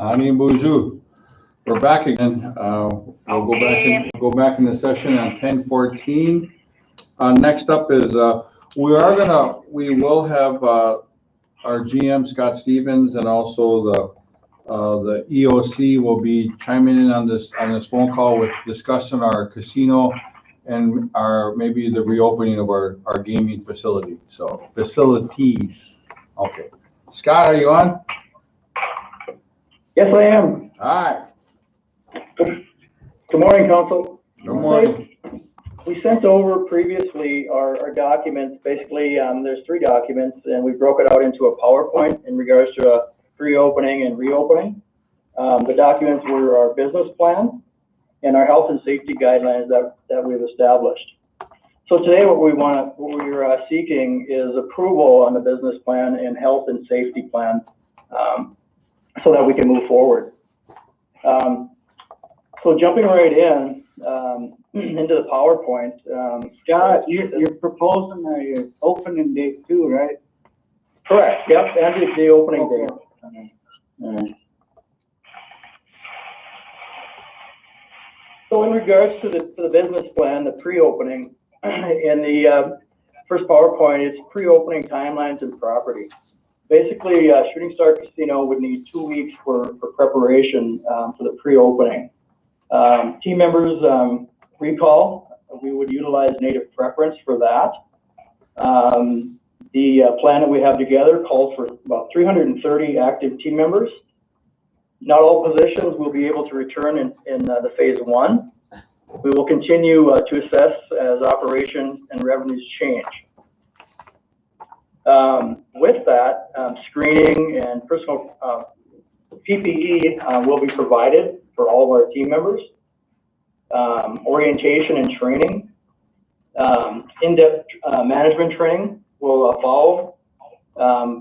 Ani Bonjour. We're back again. We'll go back in the session on 10:14. Next up is we will have our GM Scott Stevens and also the EOC will be chiming in on this phone call with discussing our casino and maybe the reopening of our gaming facility. So facilities. Okay. Scott, are you on? Yes, I am. All right. Good morning, Council. Good morning. We sent over previously our documents. Basically, there's 3 documents, and we broke it out into a PowerPoint in regards to pre-opening and reopening. The documents were our business plan and our health and safety guidelines that we've established. So today, what we're seeking is approval on the business plan and health and safety plan, so that we can move forward. So jumping right in into the PowerPoint. Scott, you're proposing a opening date too, right? Correct. Yep, and the opening date. All right. So in regards to the business plan, the pre-opening, in the first PowerPoint, it's pre-opening timelines and property. Basically, Shooting Star Casino would need 2 weeks for preparation for the pre-opening. Team members recall, we would utilize native preference for that. The plan that we have together calls for about 330 active team members. Not all positions will be able to return in the phase 1. We will continue to assess as operations and revenues change. With that, screening and personal PPE will be provided for all of our team members. Orientation and training, in-depth management training will follow.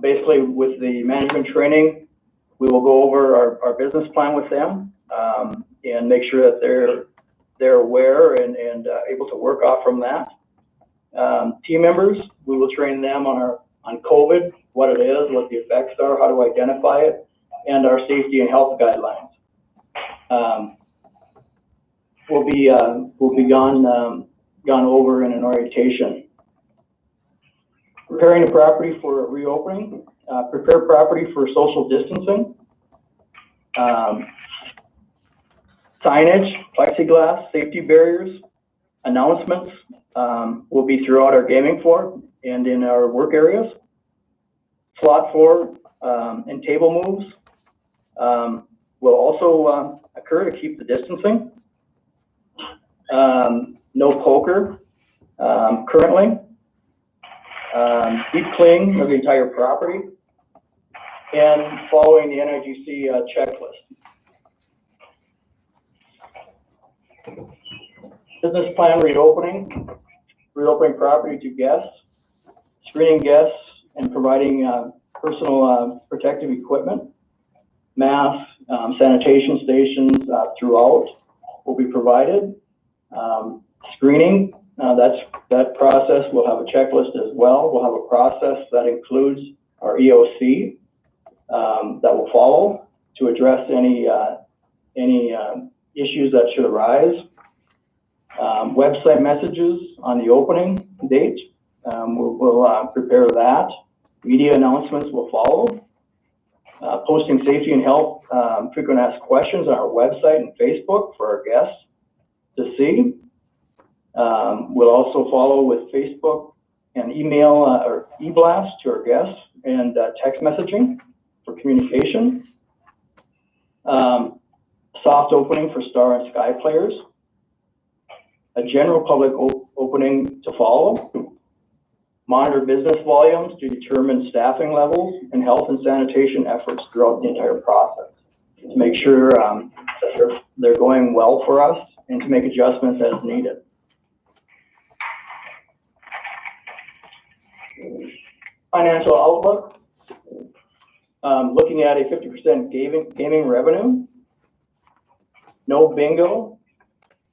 Basically, with the management training, we will go over our business plan with them and make sure that they're aware and able to work off from that. Team members, we will train them on COVID, what it is, what the effects are, how to identify it, and our safety and health guidelines. Will be gone over in an orientation. Preparing the property for reopening. Prepare property for social distancing. Signage, plexiglass, safety barriers, announcements will be throughout our gaming floor and in our work areas. Slot floor and table moves will also occur to keep the distancing. No poker currently. Deep cleaning of the entire property and following the NIGC checklist. Business plan reopening property to guests, screening guests and providing personal protective equipment, masks, sanitation stations throughout will be provided. Screening, that process will have a checklist as well. We'll have a process that includes our EOC that will follow to address any issues that should arise. Website messages on the opening date, we'll prepare that. Media announcements will follow. Posting safety and health frequent asked questions on our website and Facebook for our guests to see. We'll also follow with Facebook and email or e-blast to our guests and text messaging for communication. Soft opening for Star and Sky players. A general public opening to follow. Monitor business volumes to determine staffing levels and health and sanitation efforts throughout the entire process to make sure that they're going well for us and to make adjustments as needed. Financial outlook, looking at a 50% gaming revenue, no bingo,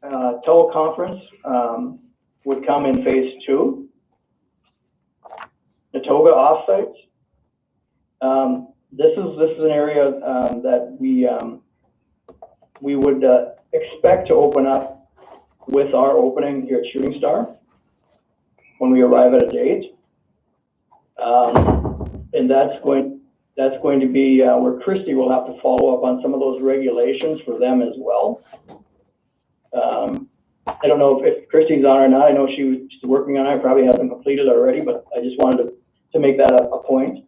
teleconference would come in phase 2, Natoga offsites, this is an area that we would expect to open up with our opening here at Shooting Star when we arrive at a date, and that's going to be where Christy will have to follow up on some of those regulations for them as well. I don't know if Christy's on or not. I know she's working on it. Probably hasn't completed already, but I just wanted to make that a point.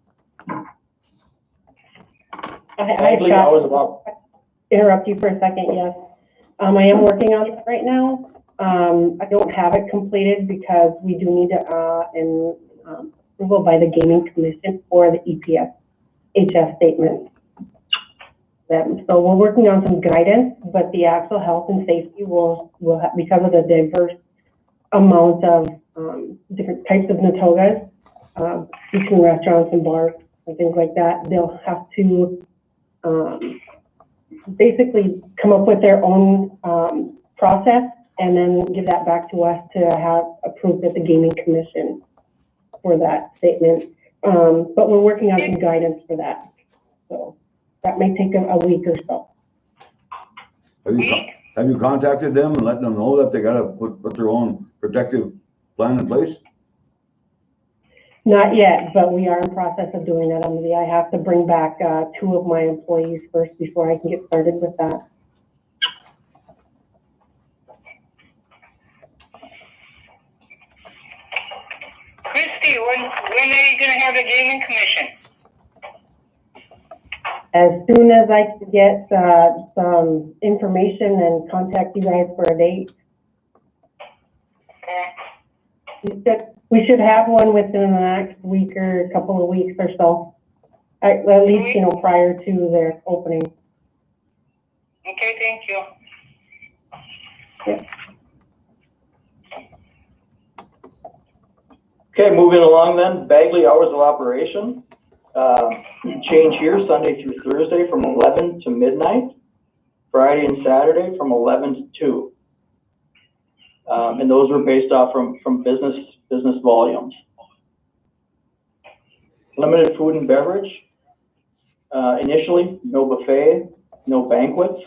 Interrupt you for a second, yes. I am working on it right now. I don't have it completed because we do need approval by the Gaming Commission for the EPS HS statement. So we're working on some guidance, but the actual health and safety will have, because of the diverse amount of different types of Natogas between restaurants and bars and things like that, they'll have to basically come up with their own process and then give that back to us to have approved at the Gaming Commission for that statement. But we're working on some guidance for that. So that may take a week or so. Have you contacted them and let them know that they gotta put their own protective plan in place? Not yet, but we are in process of doing that. I have to bring back 2 of my employees first before I can get started with that. Christy, when are you going to have the Gaming Commission? As soon as I can get some information and contact you guys for a date. We should have one within the next week or a couple of weeks or so. At least, prior to their opening. Okay, thank you. Yeah. Okay, moving along then, Bagley hours of operation. Change here, Sunday through Thursday from 11 to midnight, Friday and Saturday from 11 to 2. And those were based off from business volumes. Limited food and beverage. Initially, no buffet, no banquets,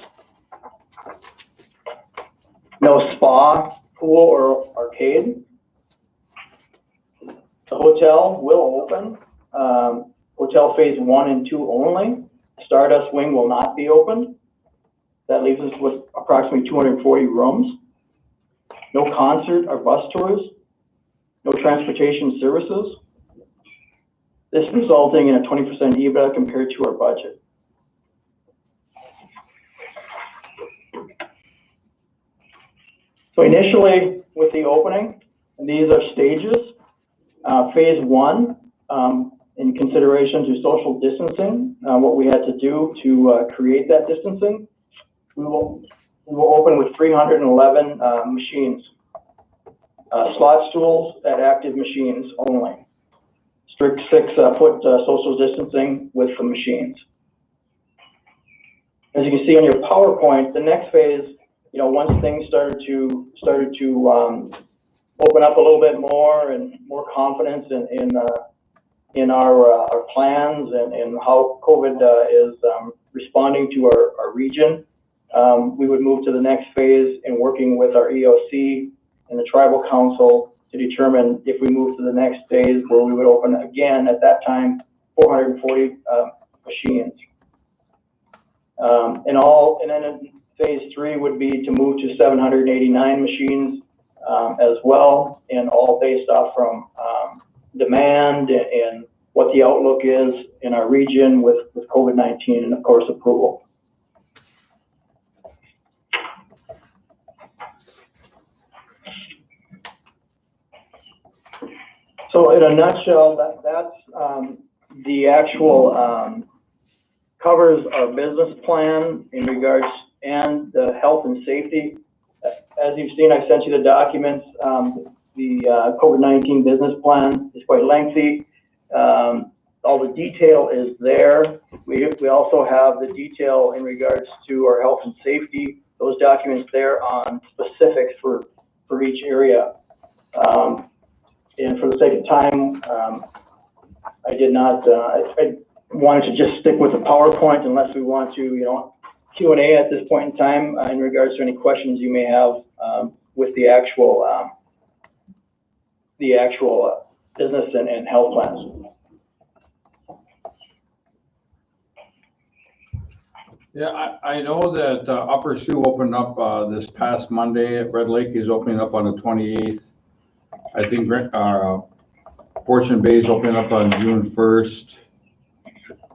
no spa, pool, or arcade. The hotel will open. Hotel phase 1 and 2 only. Stardust Wing will not be opened. That leaves us with approximately 240 rooms. No concert or bus tours. No transportation services. This resulting in a 20% EBITDA compared to our budget. So initially with the opening, and these are stages. Phase 1, in consideration to social distancing, what we had to do to create that distancing, we will open with 311 machines, slot stools at active machines only. Strict 6-foot social distancing with the machines. As you can see on your PowerPoint, the next phase, once things started to open up a little bit more and more confidence in our plans and how COVID is responding to our region, we would move to the next phase in working with our EOC and the Tribal Council to determine if we move to the next phase where we would open again at that time 440 machines. And then in phase 3 would be to move to 789 machines as well, and all based off from demand and what the outlook is in our region with COVID-19 and of course approval. So in a nutshell, that's the actual covers our business plan in regards and the health and safety. As you've seen, I sent you the documents. The COVID-19 business plan is quite lengthy. All the detail is there. We also have the detail in regards to our health and safety. Those documents there on specifics for each area. And for the sake of time, I did not. wanted to just stick with the PowerPoint unless we want to, Q&A at this point in time in regards to any questions you may have with the actual business and health plans. Yeah, I know that Upper Sioux opened up this past Monday. Red Lake is opening up on the 28th. I think Fortune Bay is opening up on June 1st.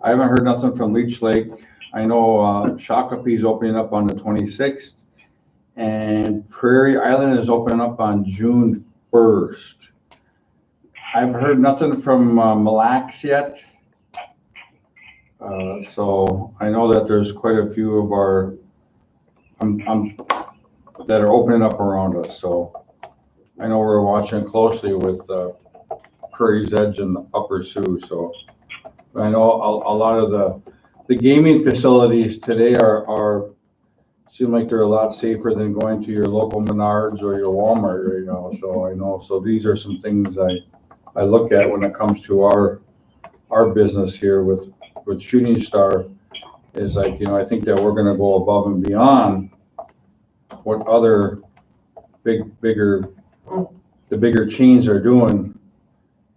I haven't heard nothing from Leech Lake. I know Shakopee is opening up on the 26th. And Prairie Island is opening up on June 1st. I've heard nothing from Mille Lacs yet. So I know that there's quite a few of our that are opening up around us. So I know we're watching closely with Prairie's Edge and Upper Sioux. So I know a lot of the gaming facilities today seem like they're a lot safer than going to your local Menards or your Walmart. So I know. So these are some things I look at when it comes to our business here with Shooting Star. Is like, I think that we're going to go above and beyond what other the bigger chains are doing.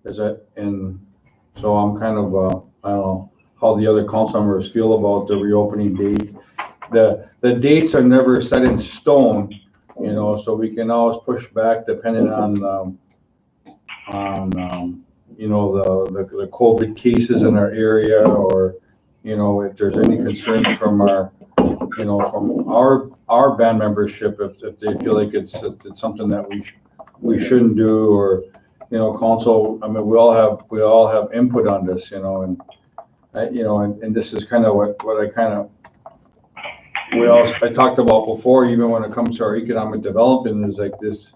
And so I'm kind of I don't know how the other council members feel about the reopening date. The dates are never set in stone, so we can always push back depending on the COVID cases in our area, or if there's any concerns from our band membership, if they feel like it's something that we shouldn't do, or council. I mean, we all have input on this, and this is kind of what I talked about before, even when it comes to our economic development, is like this.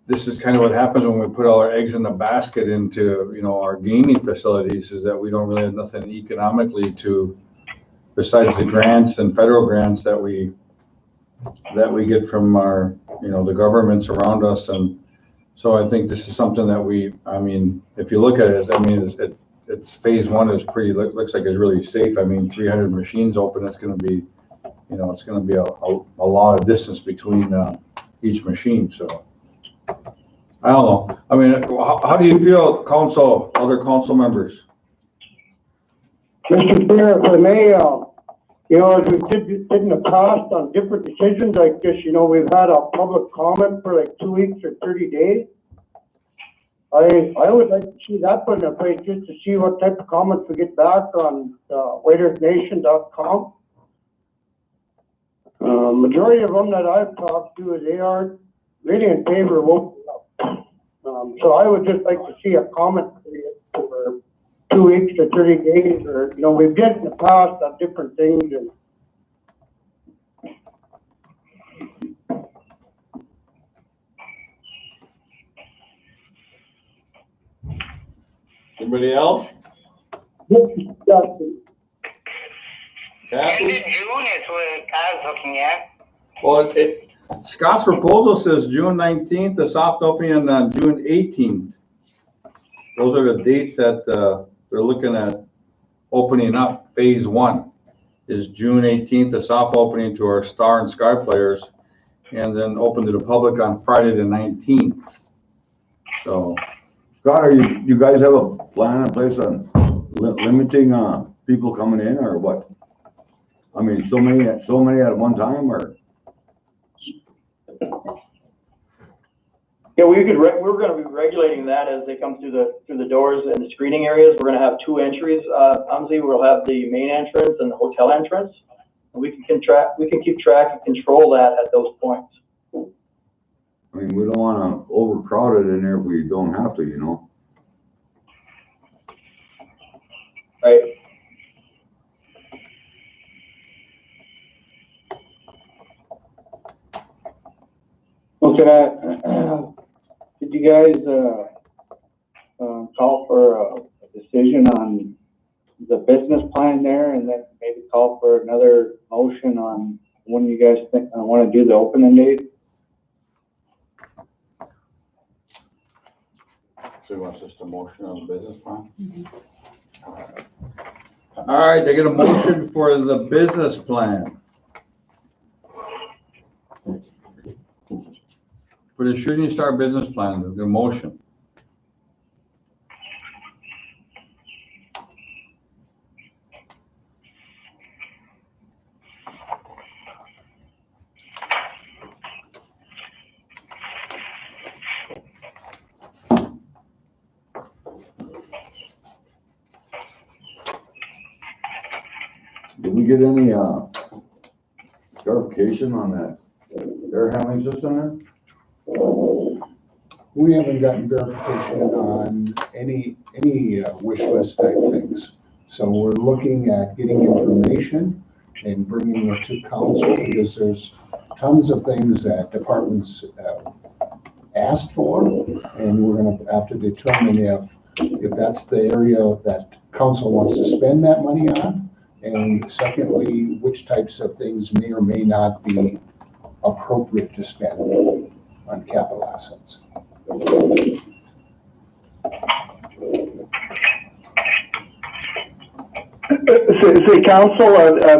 This is kind of what happens when we put all our eggs in the basket into, our gaming facilities, is that we don't really have nothing economically besides the grants and federal grants that we get from our, the governments around us. And so I think this is something that if you look at it, it's phase one is looks like it's really safe. 300 machines open, it's going to be, it's going to be a lot of distance between each machine. So I don't know. How do you feel, other council members? Mr. Chair, if I may, as we did in the past on different decisions like this, we've had a public comment for like 2 weeks or 30 days. I would like to see that put in place just to see what type of comments we get back on WaitersNation.com. Majority of them that I've talked to, they are really in favor of opening up. So I would just like to see a comment for 2 weeks to 30 days, or we've did in the past on different things. And Anybody else? End of June is what I was looking at. Well, Scott's proposal says June 19th, the soft opening on June 18th. Those are the dates that they're looking at opening up. Phase one is June 18th, the soft opening to our Star and Sky players, and then open to the public on Friday the 19th. So, Scott, you guys have a plan in place on limiting people coming in, or what? So many at one time, or? Yeah, we're going to be regulating that as they come through the doors and the screening areas. We're going to have two entries. We'll have the main entrance and the hotel entrance. And we can keep track and control that at those points. We don't want to overcrowd it in there if we don't have to, Right. Okay. Did you guys call for a decision on the business plan there, and then maybe call for another motion on when you guys think want to do the opening date? So you want just a motion on the business plan? All right, I get a motion for the business plan. For the Shooting Star business plan, the motion. Did we get any, clarification on that air handling system there? We haven't gotten verification on any wish list type things. So we're looking at getting information and bringing it to council because there's tons of things that departments asked for. And we're gonna have to determine if that's the area that council wants to spend that money on. And secondly, which types of things may or may not be appropriate to spend on capital assets. City Council,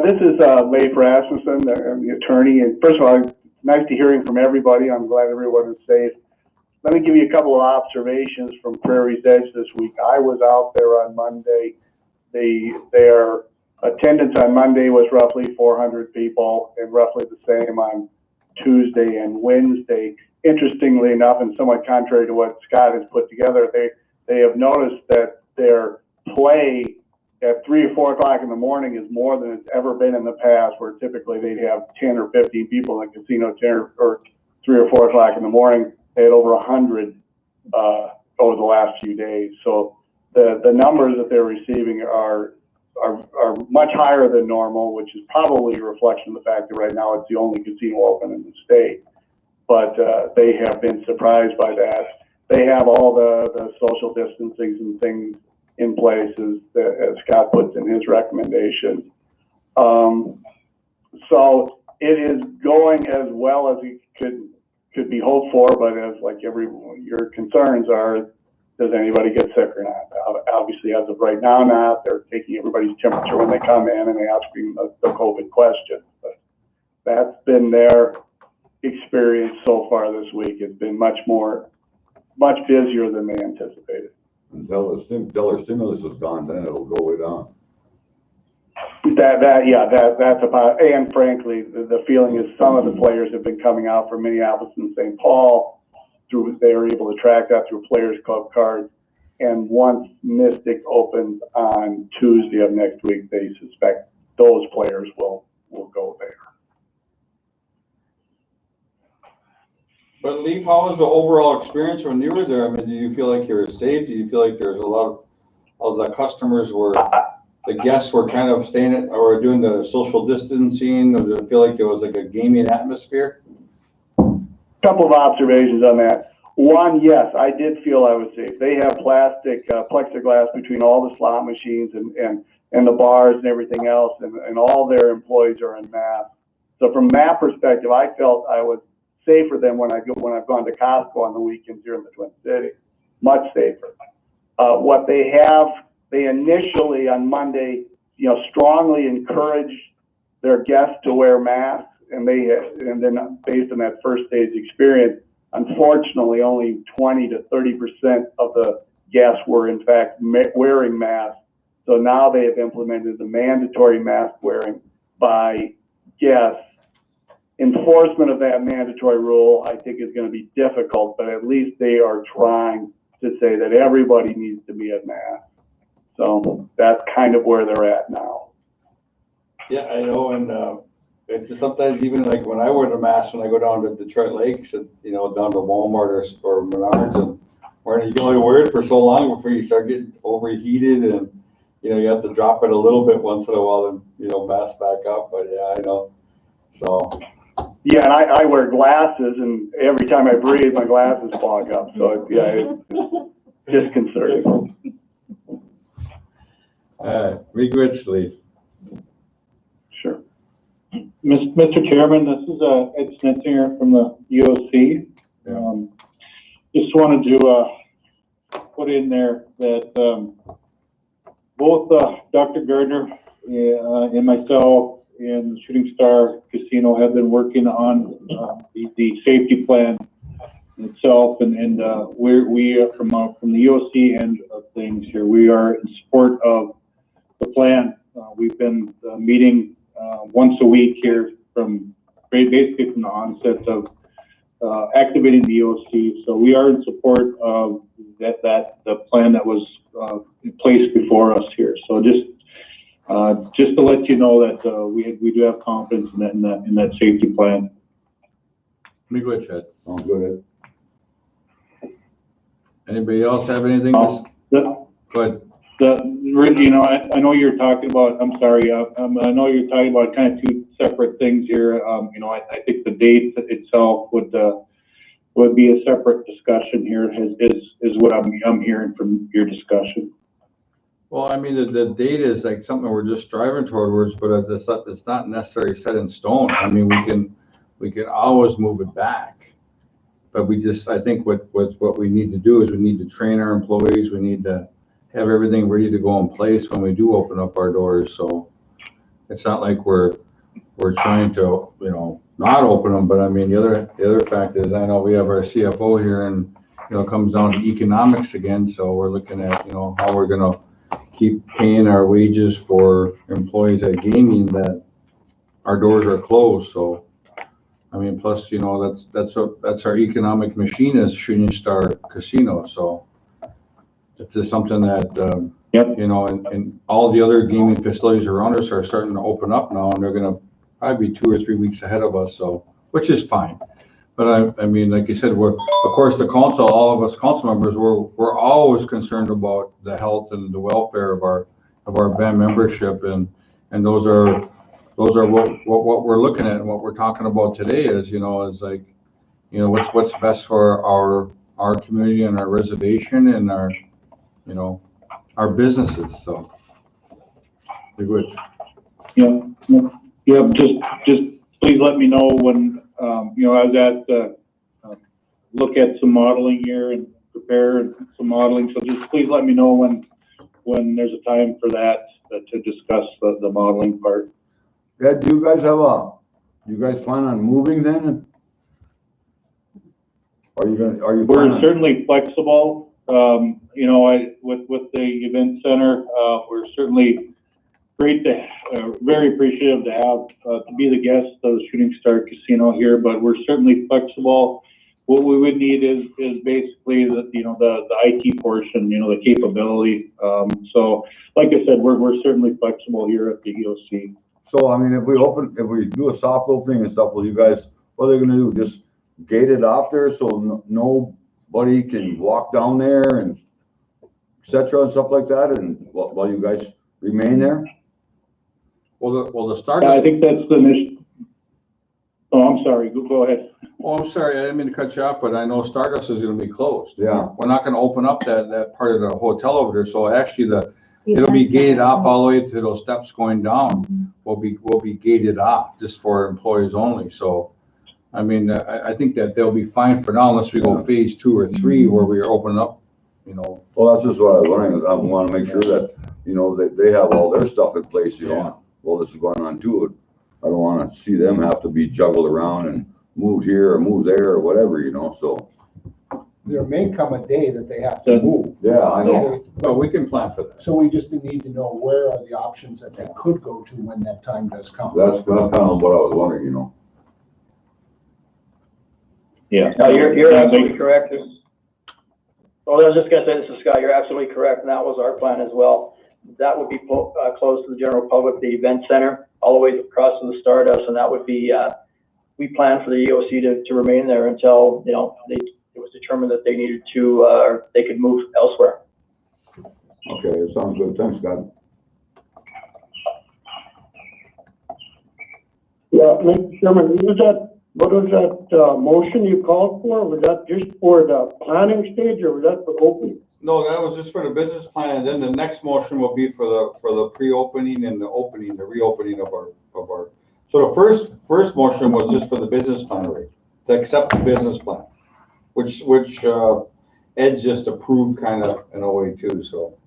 this is Leif Rasmussen, the attorney. And first of all, it's nice to hearing from everybody. I'm glad everyone is safe. Let me give you a couple of observations from Prairie's Edge this week. I was out there on Monday. Their attendance on Monday was roughly 400 people and roughly the same on Tuesday and Wednesday. Interestingly enough, and somewhat contrary to what Scott has put together, they have noticed that their play at 3 or 4 o'clock in the morning is more than it's ever been in the past, where typically they'd have 10 or 15 people in the casino or 3 or 4 o'clock in the morning. They had over 100 over the last few days. So the numbers that they're receiving are much higher than normal, which is probably a reflection of the fact that right now it's the only casino open in the state. But they have been surprised by that. They have all the social distancing and things in place as Scott puts in his recommendation. So it is going as well as it could be hoped for, but as like your concerns are, does anybody get sick or not? Obviously, as of right now, not. They're taking everybody's temperature when they come in and they ask them the COVID question. But that's been their experience so far this week. It's been much busier than they anticipated. Until our stimulus is gone, then it'll go way down. That's about, and frankly, the feeling is some of the players have been coming out from Minneapolis and St. Paul they were able to track that through Players Club cards. And once Mystic opens on Tuesday of next week, they suspect those players will go there. But Leif, how was the overall experience when you were there? I mean, do you feel like you were safe? Do you feel like there's a lot of the customers the guests were kind of staying or doing the social distancing, or did it feel like there was like a gaming atmosphere? Couple of observations on that. One, yes, I did feel I was safe. They have plastic plexiglass between all the slot machines and the bars and everything else, and all their employees are in masks. So from that perspective, I felt I was safer than when I've gone to Costco on the weekends here in the Twin Cities. Much safer. What they initially on Monday, strongly encouraged their guests to wear masks, and then based on that first day's experience, unfortunately, only 20 to 30% of the guests were in fact wearing masks. So now they have implemented the mandatory mask wearing by guests. Enforcement of that mandatory rule, I think, is going to be difficult, but at least they are trying to say that everybody needs to be a mask. So that's kind of where they're at now. Yeah, I know, and it's just sometimes even like when I wear the mask when I go down to Detroit Lakes and down to Walmart or Menards, and where you can only wear it for so long before you start getting overheated, and you have to drop it a little bit once in a while and mask back up. But yeah, I know. So. Yeah, and I wear glasses, and every time I breathe, my glasses fog up. So yeah, it's disconcerting. Be good, Leif. Sure. Mr. Chairman, this is Ed Snitzinger from the UOC. Just wanted to put in there that both both, Dr. Gardner, and myself and the Shooting Star Casino have been working on, the safety plan itself, and we are from the EOC end of things here. We are in support of the plan. We've been meeting once a week here from basically from the onset of activating the EOC. So we are in support of the plan that was in place before us here. So just to let you know that we do have confidence in that safety plan. Let me go ahead, Chad. Sounds good. Anybody else have anything? Go ahead. You know, I know you're talking about, I'm sorry, I know you're talking about kind of two separate things here. You know, I think the date itself would be a separate discussion here, is what I'm hearing from your discussion. Well, I mean, the date is like something we're just striving towards, but it's not necessarily set in stone. I mean, we can always move it back. But I think what we need to do is we need to train our employees. We need to have everything ready to go in place when we do open up our doors. So it's not like we're trying to, you know, not open them. But I mean, the other fact is, I know we have our CFO here, and you know, it comes down to economics again. So we're looking at, you know, how we're going to keep paying our wages for employees at gaming that our doors are closed. So I mean, plus, you know, that's our economic machine is Shooting Star Casino. So it's just something that, Yep. you know, and all the other gaming facilities around us are starting to open up now, and they're going to probably be 2 or 3 weeks ahead of us. So, which is fine. But I mean, like you said, of course, the council, all of us council members, we're always concerned about the health and the welfare of our band membership, and those are what we're looking at, and what we're talking about today is, you know, is like, you know, what's best for our community and our reservation and our, you know, our businesses. So, be good. Yeah. Just please let me know when, you know, I was at look at some modeling here and prepare some modeling. So just please let me know when there's a time for that to discuss the modeling part. Yeah, do you guys plan on moving then? We're certainly flexible. You know, with the event center, we're certainly very appreciative to have to be the guest of the Shooting Star Casino here, but we're certainly flexible. What we would need is basically the IT portion, you know, the capability. So like I said, we're certainly flexible here at the EOC. So, I mean, if we do a soft opening and stuff, what are they gonna do? Just gate it off there so nobody can walk down there and et cetera and stuff like that, and while you guys remain there? Well, the start. Yeah, I think that's the mission. Oh, I'm sorry. Go ahead. Oh, I'm sorry. I didn't mean to cut you off, but I know Stardust is going to be closed. Yeah. We're not going to open up that part of the hotel over there. So actually, it'll be gated off all the way to those steps going down. Will be gated off just for employees only. So, I mean, I think that they'll be fine for now unless we go phase 2 or 3 where we are opening up. You know. Well, that's just what I was wondering. I want to make sure that, you know, that they have all their stuff in place. You know, well, this is going on too. I don't want to see them have to be juggled around and moved here or moved there or whatever, you know, so. There may come a day that they have to move. Yeah, I know. But we can plan for that. So we just need to know where are the options that they could go to when that time does come. That's kind of what I was wondering, you know. Yeah. No, you're absolutely correct. Well, I was just gonna say, this is Scott, you're absolutely correct, and that was our plan as well. That would be closed to the general public, the event center, all the way across to the Stardust, and that would be, we planned for the EOC to remain there until, you know, it was determined that they needed to, or they could move elsewhere. Okay, it sounds good. Thanks, Scott. Yeah, Mr. Chairman, what was that motion you called for? Was that just for the planning stage, or was that for opening? No, that was just for the business plan, and then the next motion will be for the pre-opening and the reopening of our. So the first motion was just for the business plan, right? To accept the business plan, which Ed just approved kind of in a way too. So.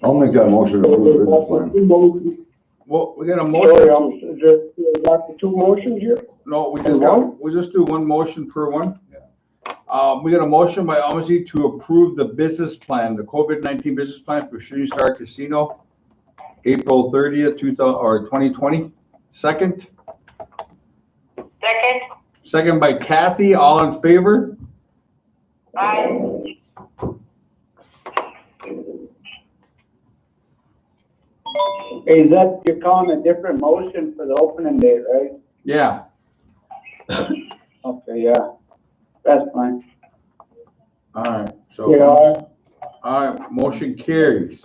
I'll make that motion to approve the business plan. Well, we got a motion. Sorry, is there not the two motions here? No, One? we just do one motion per one. We got a motion by Umsey to approve the business plan, the COVID-19 business plan for Shooting Star Casino, April 30th, 2020. Second? Second? Second by Kathy, all in favor? Aye. Is that, you're calling a different motion for the opening date, right? Yeah. Okay, yeah, that's fine. All right, so. Yeah. All right, motion carries.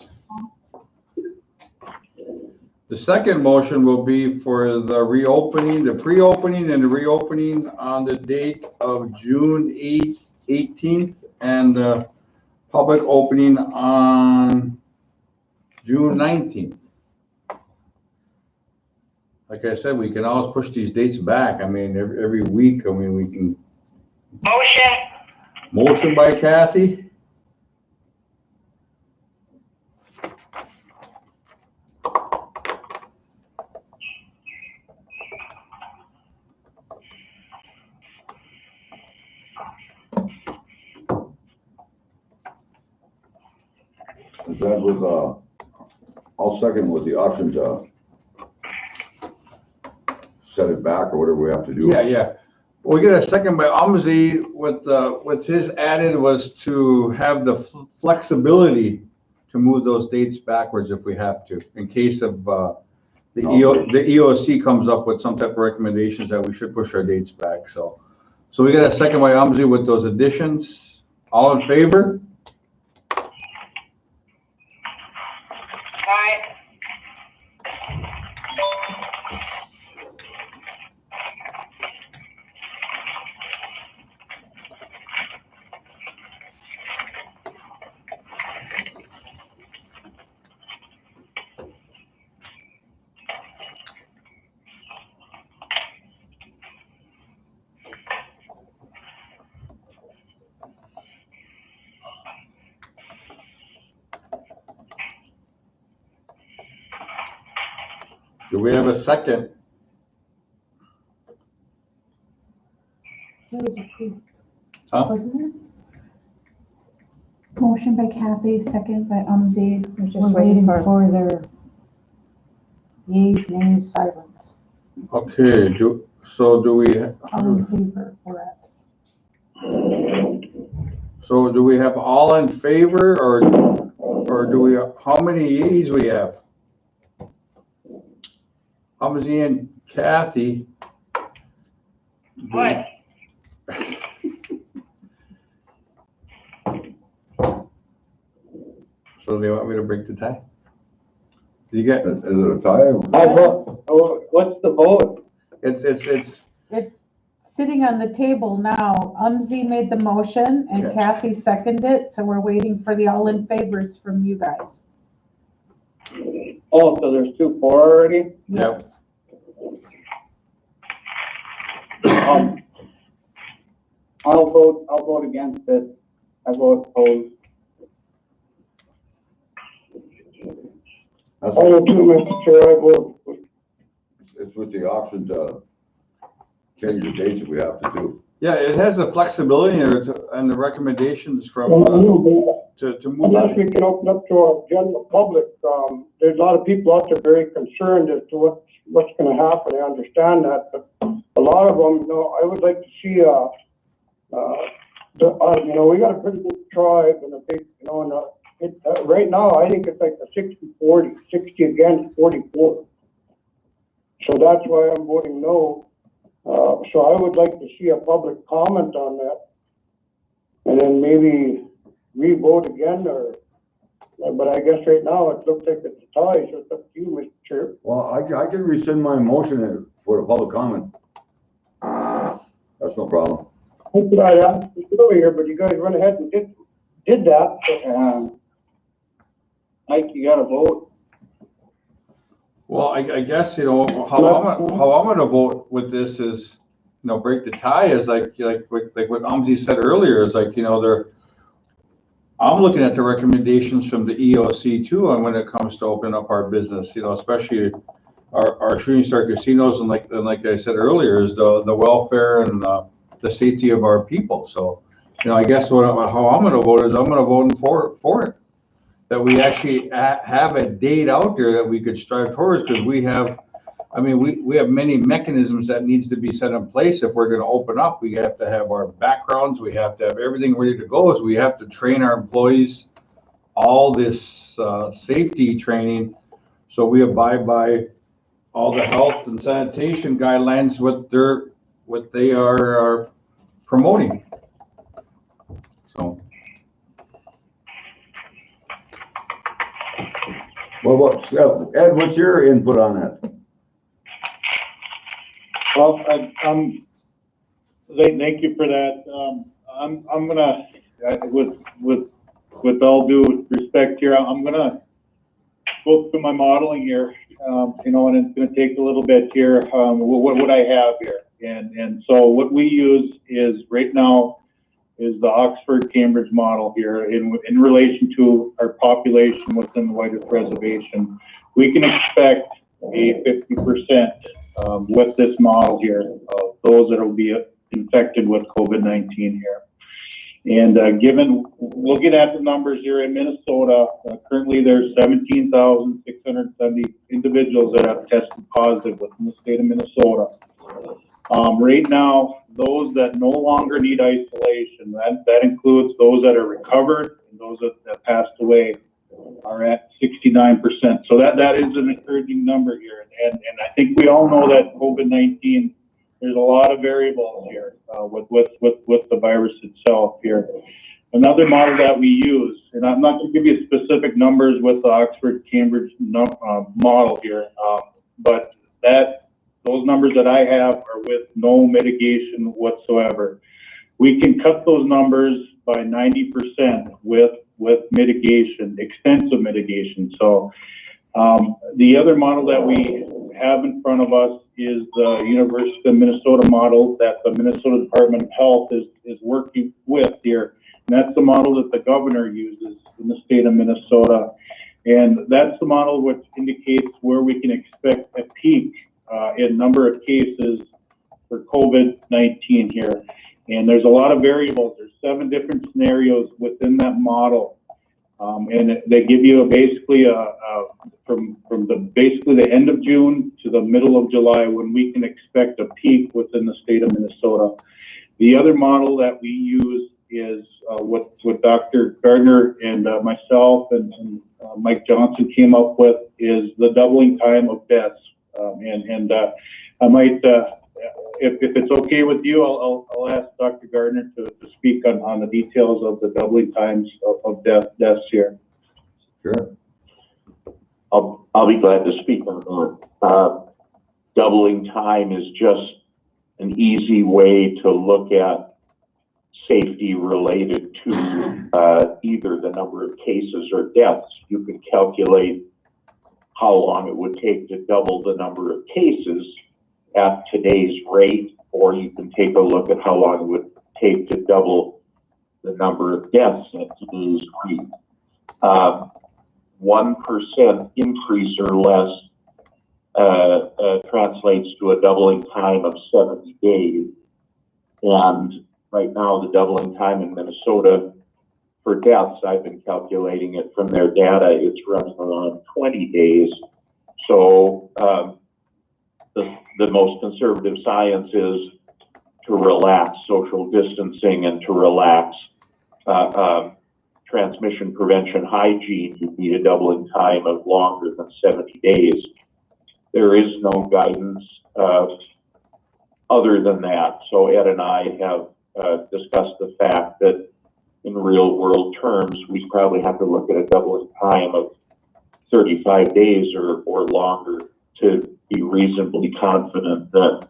The second motion will be for the reopening, the pre-opening and the reopening on the date of June 18th and the public opening on June 19th. Like I said, we can always push these dates back. I mean, every week, I mean, we can. Motion? Motion by Kathy. That was, I'll second with the option to set it back or whatever we have to do. Yeah. We get a second by Umsey with his added was to have the flexibility to move those dates backwards if we have to, in case of, the EOC comes up with some type of recommendations that we should push our dates back, so. So we got a second by Umsey with those additions. All in favor? Aye. Do we have a second? That was approved, Huh? wasn't it? Motion by Kathy, second by Umsey. We're just We're waiting waiting for their yeas, nays, silence. Okay, do we, All in favor for it. so do we have all in favor or do we, how many yeas we have? Umsey and Kathy. What? So they want me to break the tie? You get, Is it a tie? What's the vote? It's sitting on the table now. Umsey made the motion and Okay. Kathy seconded it, so we're waiting for the all in favors from you guys. Oh, so there's 2-4 already? Yep. Yes. I'll vote against it. I vote opposed. That's I will too, Mr. Chair, I vote. It's with the option to change the dates if we have to do. Yeah, it has the flexibility and the recommendations from, to move. Unless we can open up to our general public, there's a lot of people out there very concerned as to what's gonna happen, I understand that, but a lot of them, I would like to see, we got a pretty big tribe and a big, right now, I think it's like a 60-40, 60 against 44. So that's why I'm voting no. So I would like to see a public comment on that. And then maybe re-vote again but I guess right now it looks like it's a tie, so it's up to you, Mr. Chair. Well, I can rescind my motion for the public comment. That's no problem. I thought I'd ask you earlier, but you guys went ahead and did that. Mike, you gotta vote. Well, I guess, how I'm gonna vote with this is, break the tie is like what Umsey said earlier, is like, I'm looking at the recommendations from the EOC too, on when it comes to open up our business, you know, especially our shooting star casinos, and like I said earlier, is the welfare and the safety of our people. So, you know, I guess how I'm gonna vote is I'm gonna vote for it. That we actually have a date out there that we could strive towards, because we have, I mean, we have many mechanisms that needs to be set in place if we're gonna open up. We have to have our backgrounds, we have to have everything ready to go, so we have to train our employees, all this safety training, so we abide by all the health and sanitation guidelines, what they are promoting. So. Well, Ed, what's your input on that? Well, thank you for that. I'm gonna, with all due respect here, I'm gonna go through my modeling here, you know, and it's gonna take a little bit here, what I have here. And so what we use is right now is the Oxford Cambridge model here in relation to our population within the White Earth Reservation. We can expect a 50% with this model here of those that will be infected with COVID-19 here. And looking at the numbers here in Minnesota, currently there's 17,670 individuals that have tested positive within the state of Minnesota. Right now, those that no longer need isolation, that includes those that are recovered and those that passed away, are at 69%. So that is an encouraging number here. And I think we all know that COVID-19, there's a lot of variables here with the virus itself here. Another model that we use, and I'm not going to give you specific numbers with the Oxford Cambridge model here, but those numbers that I have are with no mitigation whatsoever. We can cut those numbers by 90% with mitigation, extensive mitigation. So the other model that we have in front of us is the University of Minnesota model that the Minnesota Department of Health is working with here. And that's the model that the governor uses in the state of Minnesota. And that's the model which indicates where we can expect a peak in number of cases for COVID-19 here. And there's a lot of variables. There's 7 different scenarios within that model. And they give you basically from the end of June to the middle of July when we can expect a peak within the state of Minnesota. The other model that we use is what Dr. Gardner and myself and Mike Johnson came up with is the doubling time of deaths. I might, if it's okay with you, I'll ask Dr. Gardner to speak on the details of the doubling times of deaths here. Sure. I'll be glad to speak on that. Doubling time is just an easy way to look at safety related to either the number of cases or deaths. You can calculate how long it would take to double the number of cases at today's rate, or you can take a look at how long it would take to double the number of deaths at today's rate. 1% increase or less translates to a doubling time of 70 days. And right now, the doubling time in Minnesota for deaths, I've been calculating it from their data, it's running around 20 days. So the most conservative science is to relax social distancing and to relax transmission prevention hygiene. You need a doubling time of longer than 70 days. There is no guidance other than that. So Ed and I have discussed the fact that in real world terms, we probably have to look at a doubling time of 35 days or longer to be reasonably confident that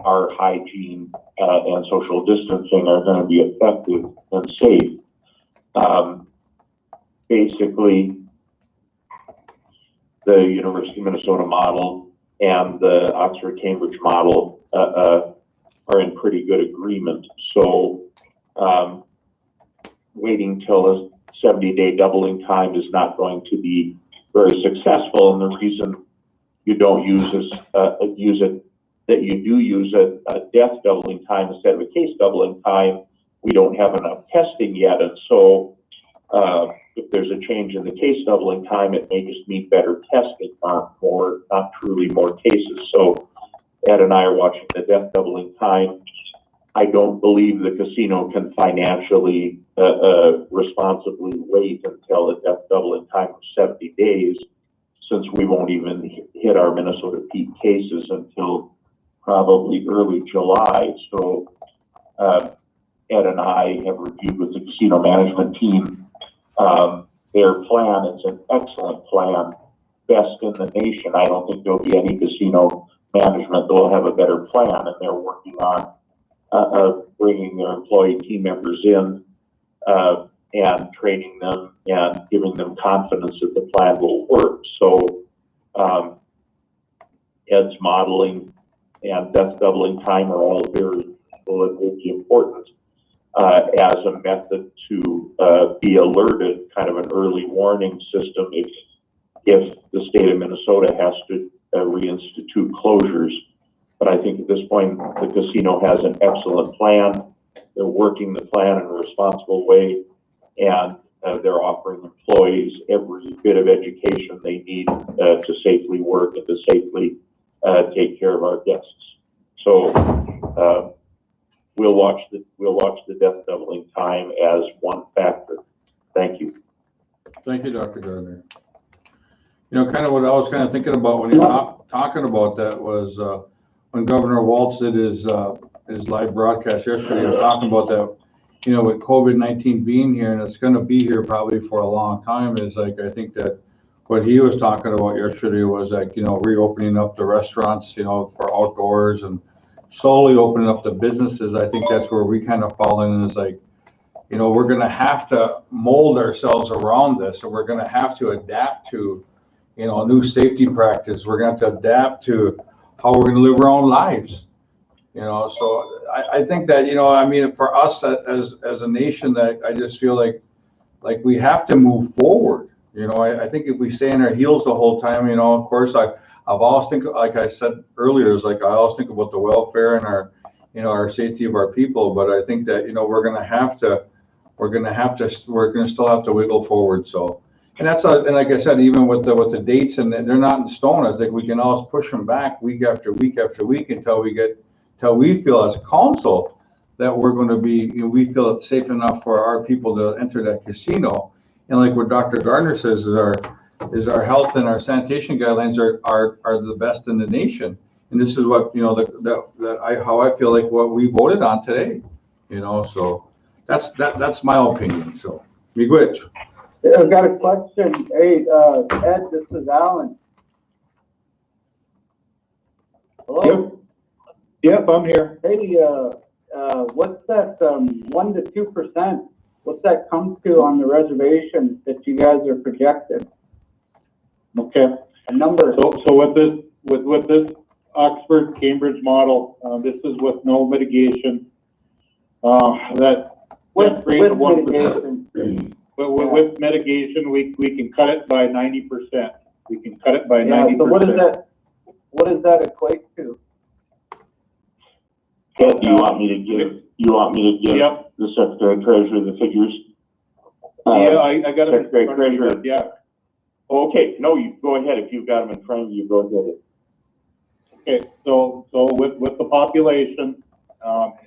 our hygiene and social distancing are going to be effective and safe. Basically, the University of Minnesota model and the Oxford Cambridge model are in pretty good agreement. So waiting till a 70-day doubling time is not going to be very successful. And the reason you don't use that you do use a death doubling time instead of a case doubling time, we don't have enough testing yet. And so if there's a change in the case doubling time, it may just mean better testing, not truly more cases. So Ed and I are watching the death doubling time. I don't believe the casino can financially responsibly wait until the death doubling time of 70 days, since we won't even hit our Minnesota peak cases until probably early July. So Ed and I have reviewed with the casino management team their plan. It's an excellent plan, best in the nation. I don't think there'll be any casino management that will have a better plan, and they're working on bringing their employee team members in and training them and giving them confidence that the plan will work. So Ed's modeling and death doubling time are all very useful and will be important as a method to be alerted, kind of an early warning system if the state of Minnesota has to reinstitute closures. But I think at this point, the casino has an excellent plan. They're working the plan in a responsible way, and they're offering employees every bit of education they need to safely work and to safely take care of our guests. So we'll watch the death doubling time as one factor. Thank you. Thank you, Dr. Gardner. You know, kind of what I was kind of thinking about when you were talking about that was when Governor Walz did his live broadcast yesterday. He was talking about that, you know, with COVID-19 being here, and it's going to be here probably for a long time. Is like, I think that what he was talking about yesterday was like, you know, reopening up the restaurants, you know, for outdoors and slowly opening up the businesses. I think that's where we kind of fall in, is like, you know, we're going to have to mold ourselves around this, and we're going to have to adapt to, you know, a new safety practice. We're going to have to adapt to how we're going to live our own lives, you know. So I think that, you know, I mean, for us as a nation, that I just feel like we have to move forward. You know, I think if we stay on our heels the whole time, you know, of course, I've always think, like I said earlier, is like I always think about the welfare and our, you know, our safety of our people. But I think that, you know, we're going to still have to wiggle forward. So, and that's and like I said, even with the dates, and they're not in stone. I think we can always push them back week after week after week until we feel as a council that we're going to be, you know, we feel it's safe enough for our people to enter that casino. And like what Dr. Gardner says is our health and our sanitation guidelines are the best in the nation. And this is what, you know, how I feel like what we voted on today, you know. So that's my opinion. So miigwech. I've got a question. Hey, Ed, this is Alan. Hello? Yep, I'm here. Hey, what's that 1 to 2%? What's that come to on the reservation that you guys are projected? Okay. A number. So with this Oxford Cambridge model, this is with no mitigation. With mitigation. But with mitigation, we can cut it by 90%. We can cut it by 90%. So what does that equate to? Ed, do you want me to give Yep. the Secretary Treasurer the figures? Yeah, I got it. Secretary Treasurer. Yeah. Okay, no, you go ahead. If you've got them in front of you, go ahead. Okay, so with the population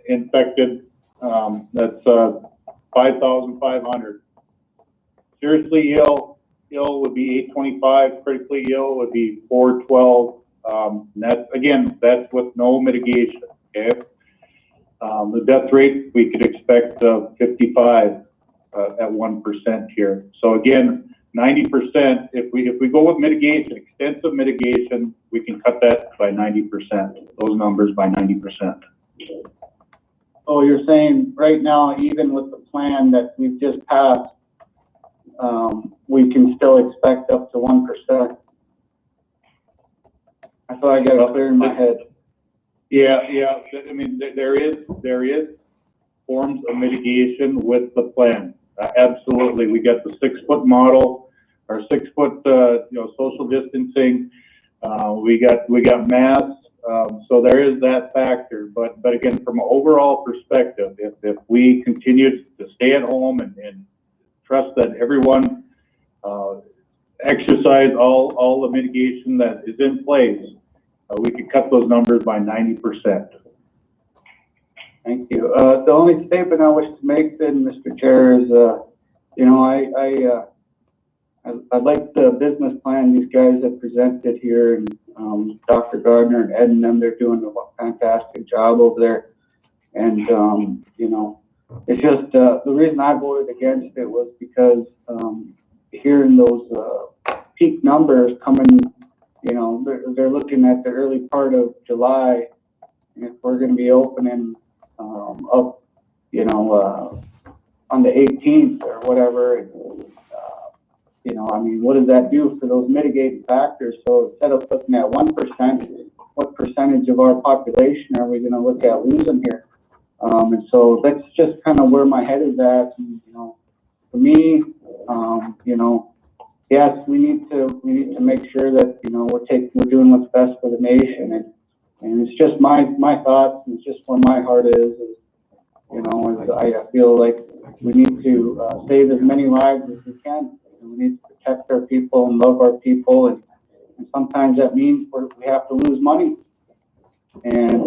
infected, that's 5,500. Seriously ill would be 825. Critically ill would be 412. That's with no mitigation. Okay. The death rate we could expect 55 at 1% here. So again, 90%. If we go with mitigation, extensive mitigation, we can cut that by 90%. Those numbers by 90%. Oh, you're saying right now, even with the plan that we've just passed, we can still expect up to 1%. I thought I got it clear in my head. Yeah. I mean, there is forms of mitigation with the plan. Absolutely. We got the 6-foot model, our 6-foot, social distancing. We got masks. So there is that factor. But again, from an overall perspective, if we continue to stay at home and trust that everyone exercise all the mitigation that is in place, we could cut those numbers by 90%. Thank you. The only statement I wish to make then, Mr. Chair, is, I like the business plan these guys have presented here, and Dr. Gardner and Ed and them, they're doing a fantastic job over there. And, it's just, the reason I voted against it was because hearing those peak numbers coming, they're looking at the early part of July, and if we're going to be opening up, on the 18th or whatever, what does that do for those mitigating factors? So instead of looking at 1%, what percentage of our population are we going to look at losing here? And so that's just kind of where my head is at. And, for me, yes, we need to make sure that we're doing what's best for the nation, and it's just my thoughts, and it's just where my heart is I feel like we need to save as many lives as we can. And we need to protect our people and love our people, and sometimes that means we have to lose money, and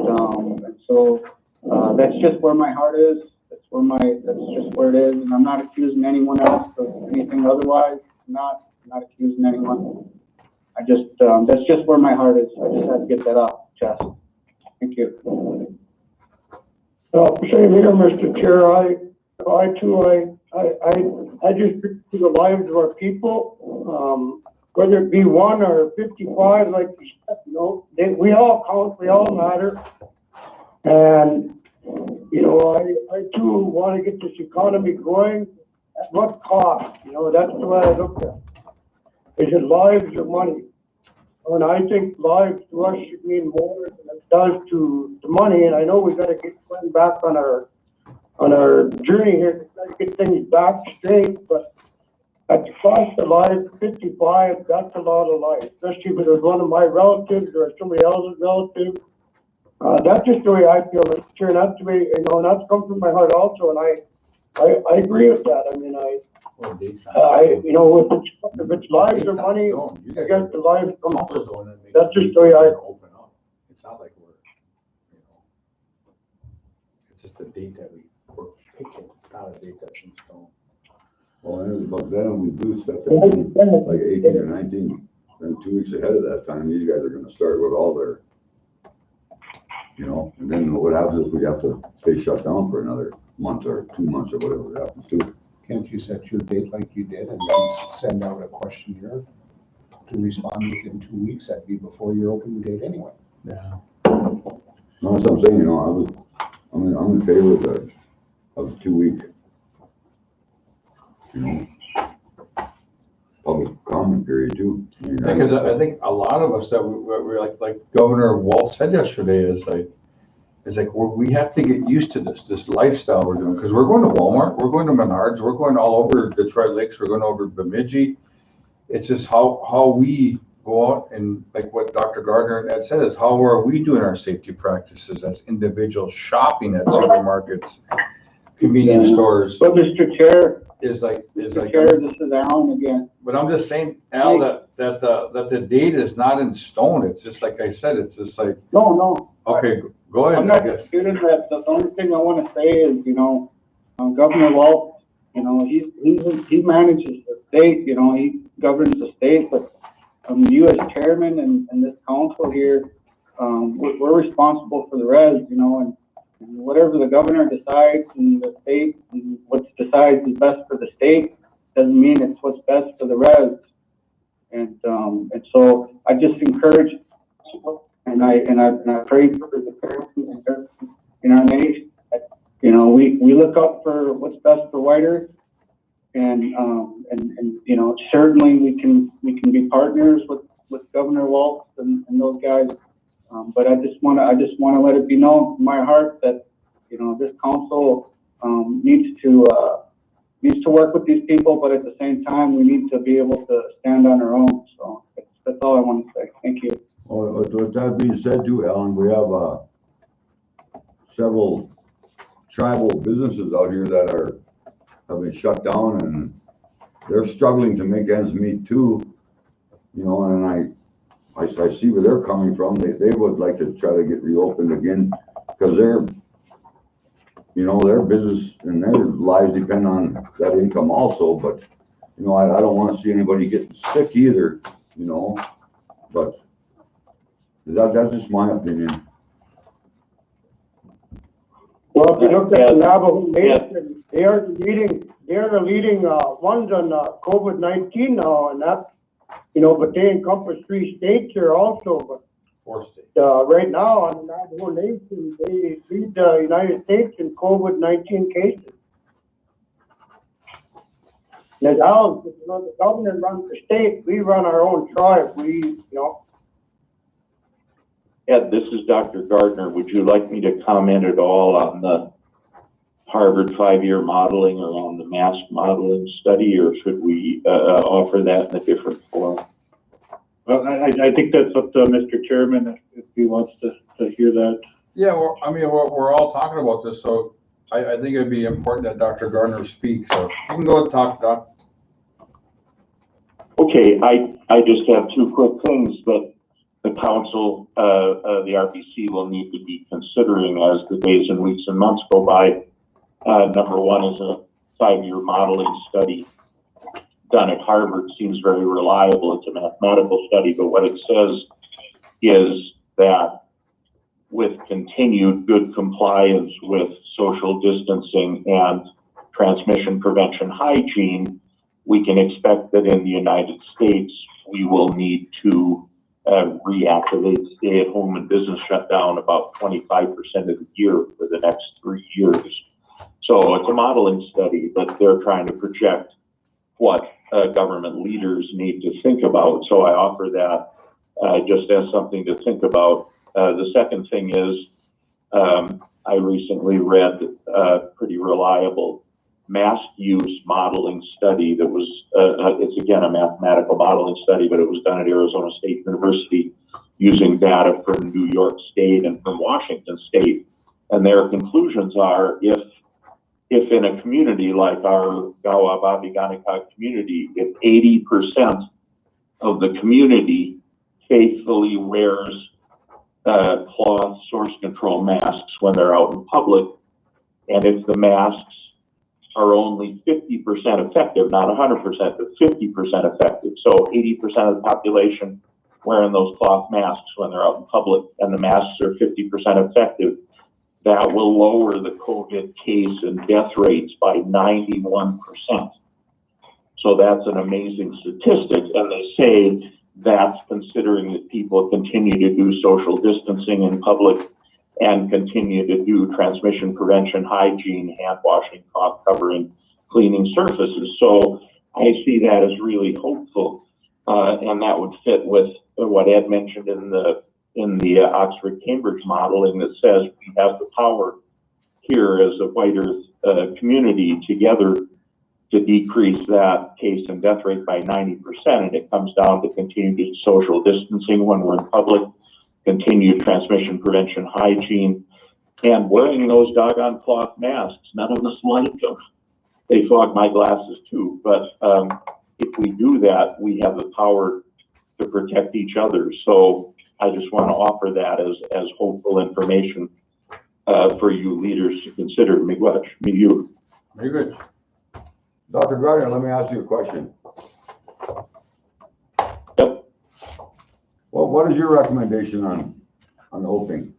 so that's just where my heart is. That's just where it is, and I'm not accusing anyone else of anything otherwise. I'm not accusing anyone. I just that's just where my heart is. I just have to get that off the chest. Thank you. Same here, Mr. Chair. I just to the lives of our people, whether it be 1 or 55, like you said, we all count, we all matter, and I too want to get this economy going. At what cost? That's the way I look at it. Is it lives or money? And I think lives to us should mean more than it does to money. And I know we've got to get back on our journey here to get things back straight. But at the cost of life, 55, that's a lot of life, especially if it was one of my relatives or somebody else's relative. That's just the way I feel, Mr. Chair. That's the way, and that's come from my heart also. And I agree with that. I mean, if it's lives or money, I guess the lives come first. That's just the way I open up. It's not like we're, it's just a date that we're picking. It's not a date that's in stone. Well, but then we do stuff like 18 or 19, then 2 weeks ahead of that time, these guys are going to start with all their, and then what happens is we have to stay shut down for another month or 2 months or whatever it happens to. Can't you set your date like you did and then send out a questionnaire to respond within 2 weeks? That'd be before your opening date anyway. Yeah. No, that's what I'm saying, I'm in favor of the 2 week, public comment period too. Because I think a lot of us that we're like Governor Walt said yesterday is like we have to get used to this lifestyle we're doing, because we're going to Walmart, we're going to Menards, we're going all over Detroit Lakes, we're going over Bemidji. It's just how we go out, and like what Dr. Gardner and Ed said is, how are we doing our safety practices as individuals shopping at supermarkets, convenience stores? But Mr. Chair, Mr. Chair, this is Alan again. But I'm just saying, Al, that the date is not in stone. It's just like I said, it's just like. No. Okay, go ahead. I'm not disputing that. The only thing I want to say is, Governor Walt, he manages the state, he governs the state, but you as chairman and this council here, we're responsible for the res, and whatever the governor decides in the state, and what decides is best for the state, doesn't mean it's what's best for the res. And so I just encourage, and I pray for the parents in our nation that, we look up for what's best for White Earth, and certainly we can be partners with Governor Waltz and those guys. But I just want to let it be known from my heart that this council needs to needs to work with these people, but at the same time, we need to be able to stand on our own. So that's all I want to say. Thank you. Well, with that being said too, Alan, we have, several tribal businesses out here that have been shut down, and they're struggling to make ends meet too. You know, and I see where they're coming from. They would like to try to get reopened again, because their business and their lives depend on that income also. But, you know, I don't want to see anybody getting sick either, you know, but that's just my opinion. Well, if you look at the Navajo Nation, they are the leading ones on COVID-19 now, and that, you know, but they encompass 3 states here also, but 4 states. right now on the Navajo Nation, they lead the United States in COVID-19 cases. Now, you know, the government runs the state, we run our own tribe, you know. Ed, this is Dr. Gardner. Would you like me to comment at all on the Harvard 5-year modeling or on the mask modeling study, or should we offer that in a different forum? Well, I think that's up to Mr. Chairman if he wants to hear that. Yeah, well, I mean, we're all talking about this, so I think it'd be important that Dr. Gardner speaks. So you can go and talk, Doc. Okay, I just have 2 quick things that the council, the RBC will need to be considering as the days and weeks and months go by. Number 1 is a 5-year modeling study done at Harvard. Seems very reliable. It's a mathematical study, but what it says is that with continued good compliance with social distancing and transmission prevention hygiene, we can expect that in the United States, we will need to reactivate stay-at-home and business shutdown about 25% of the year for the next 3 years. So it's a modeling study, but they're trying to project what government leaders need to think about. So I offer that just as something to think about. The second thing is I recently read a pretty reliable mask use modeling study that was, it's again a mathematical modeling study, but it was done at Arizona State University using data from New York State and from Washington State. And their conclusions are if in a community like our Gawa Babi Ganikak community, if 80% of the community faithfully wears cloth source control masks when they're out in public, and if the masks are only 50% effective, not 100%, but 50% effective. So 80% of the population wearing those cloth masks when they're out in public, and the masks are 50% effective, that will lower the COVID case and death rates by 91%. So that's an amazing statistic. And they say that's considering that people continue to do social distancing in public and continue to do transmission prevention, hygiene, hand washing, cough covering, cleaning surfaces. So I see that as really hopeful, and that would fit with what Ed mentioned in the Oxford-Cambridge modeling that says we have the power here as a white earth community together to decrease that case and death rate by 90%. And it comes down to continued social distancing when we're in public, continued transmission prevention, hygiene, and wearing those doggone cloth masks. None of us like them. They fog my glasses too. But if we do that, we have the power to protect each other. So I just want to offer that as hopeful information for you leaders to consider. Very good. Dr. Gardner, let me ask you a question. Yep. Well, what is your recommendation on opening?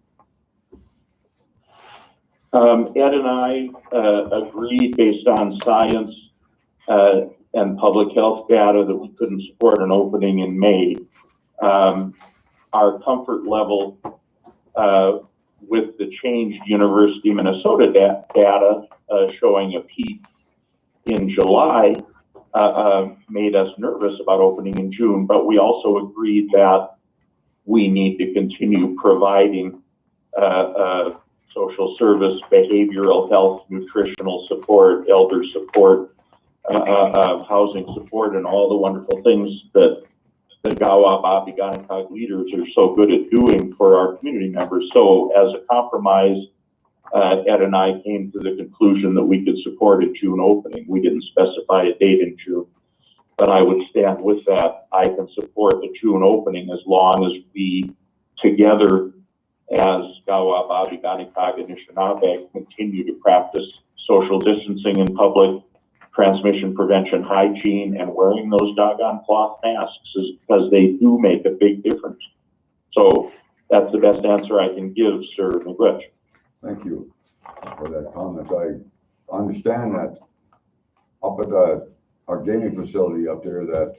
Ed and I agreed based on science and public health data that we couldn't support an opening in May. Our comfort level with the changed University of Minnesota data showing a peak in July made us nervous about opening in June, but we also agreed that we need to continue providing social service, behavioral health, nutritional support, elder support, housing support and all the wonderful things that the Gawa Abiganikag leaders are so good at doing for our community members. So as a compromise, Ed and I came to the conclusion that we could support a June opening. We didn't specify a date in June, but I would stand with that. I can support the June opening as long as we together as Gawa Abiganikag and Anishinaabe continue to practice social distancing in public, transmission prevention, hygiene, and wearing those doggone cloth masks is because they do make a big difference. So that's the best answer I can give, Sir McGuitch. Thank you for that comment. I understand that up at our gaming facility up there that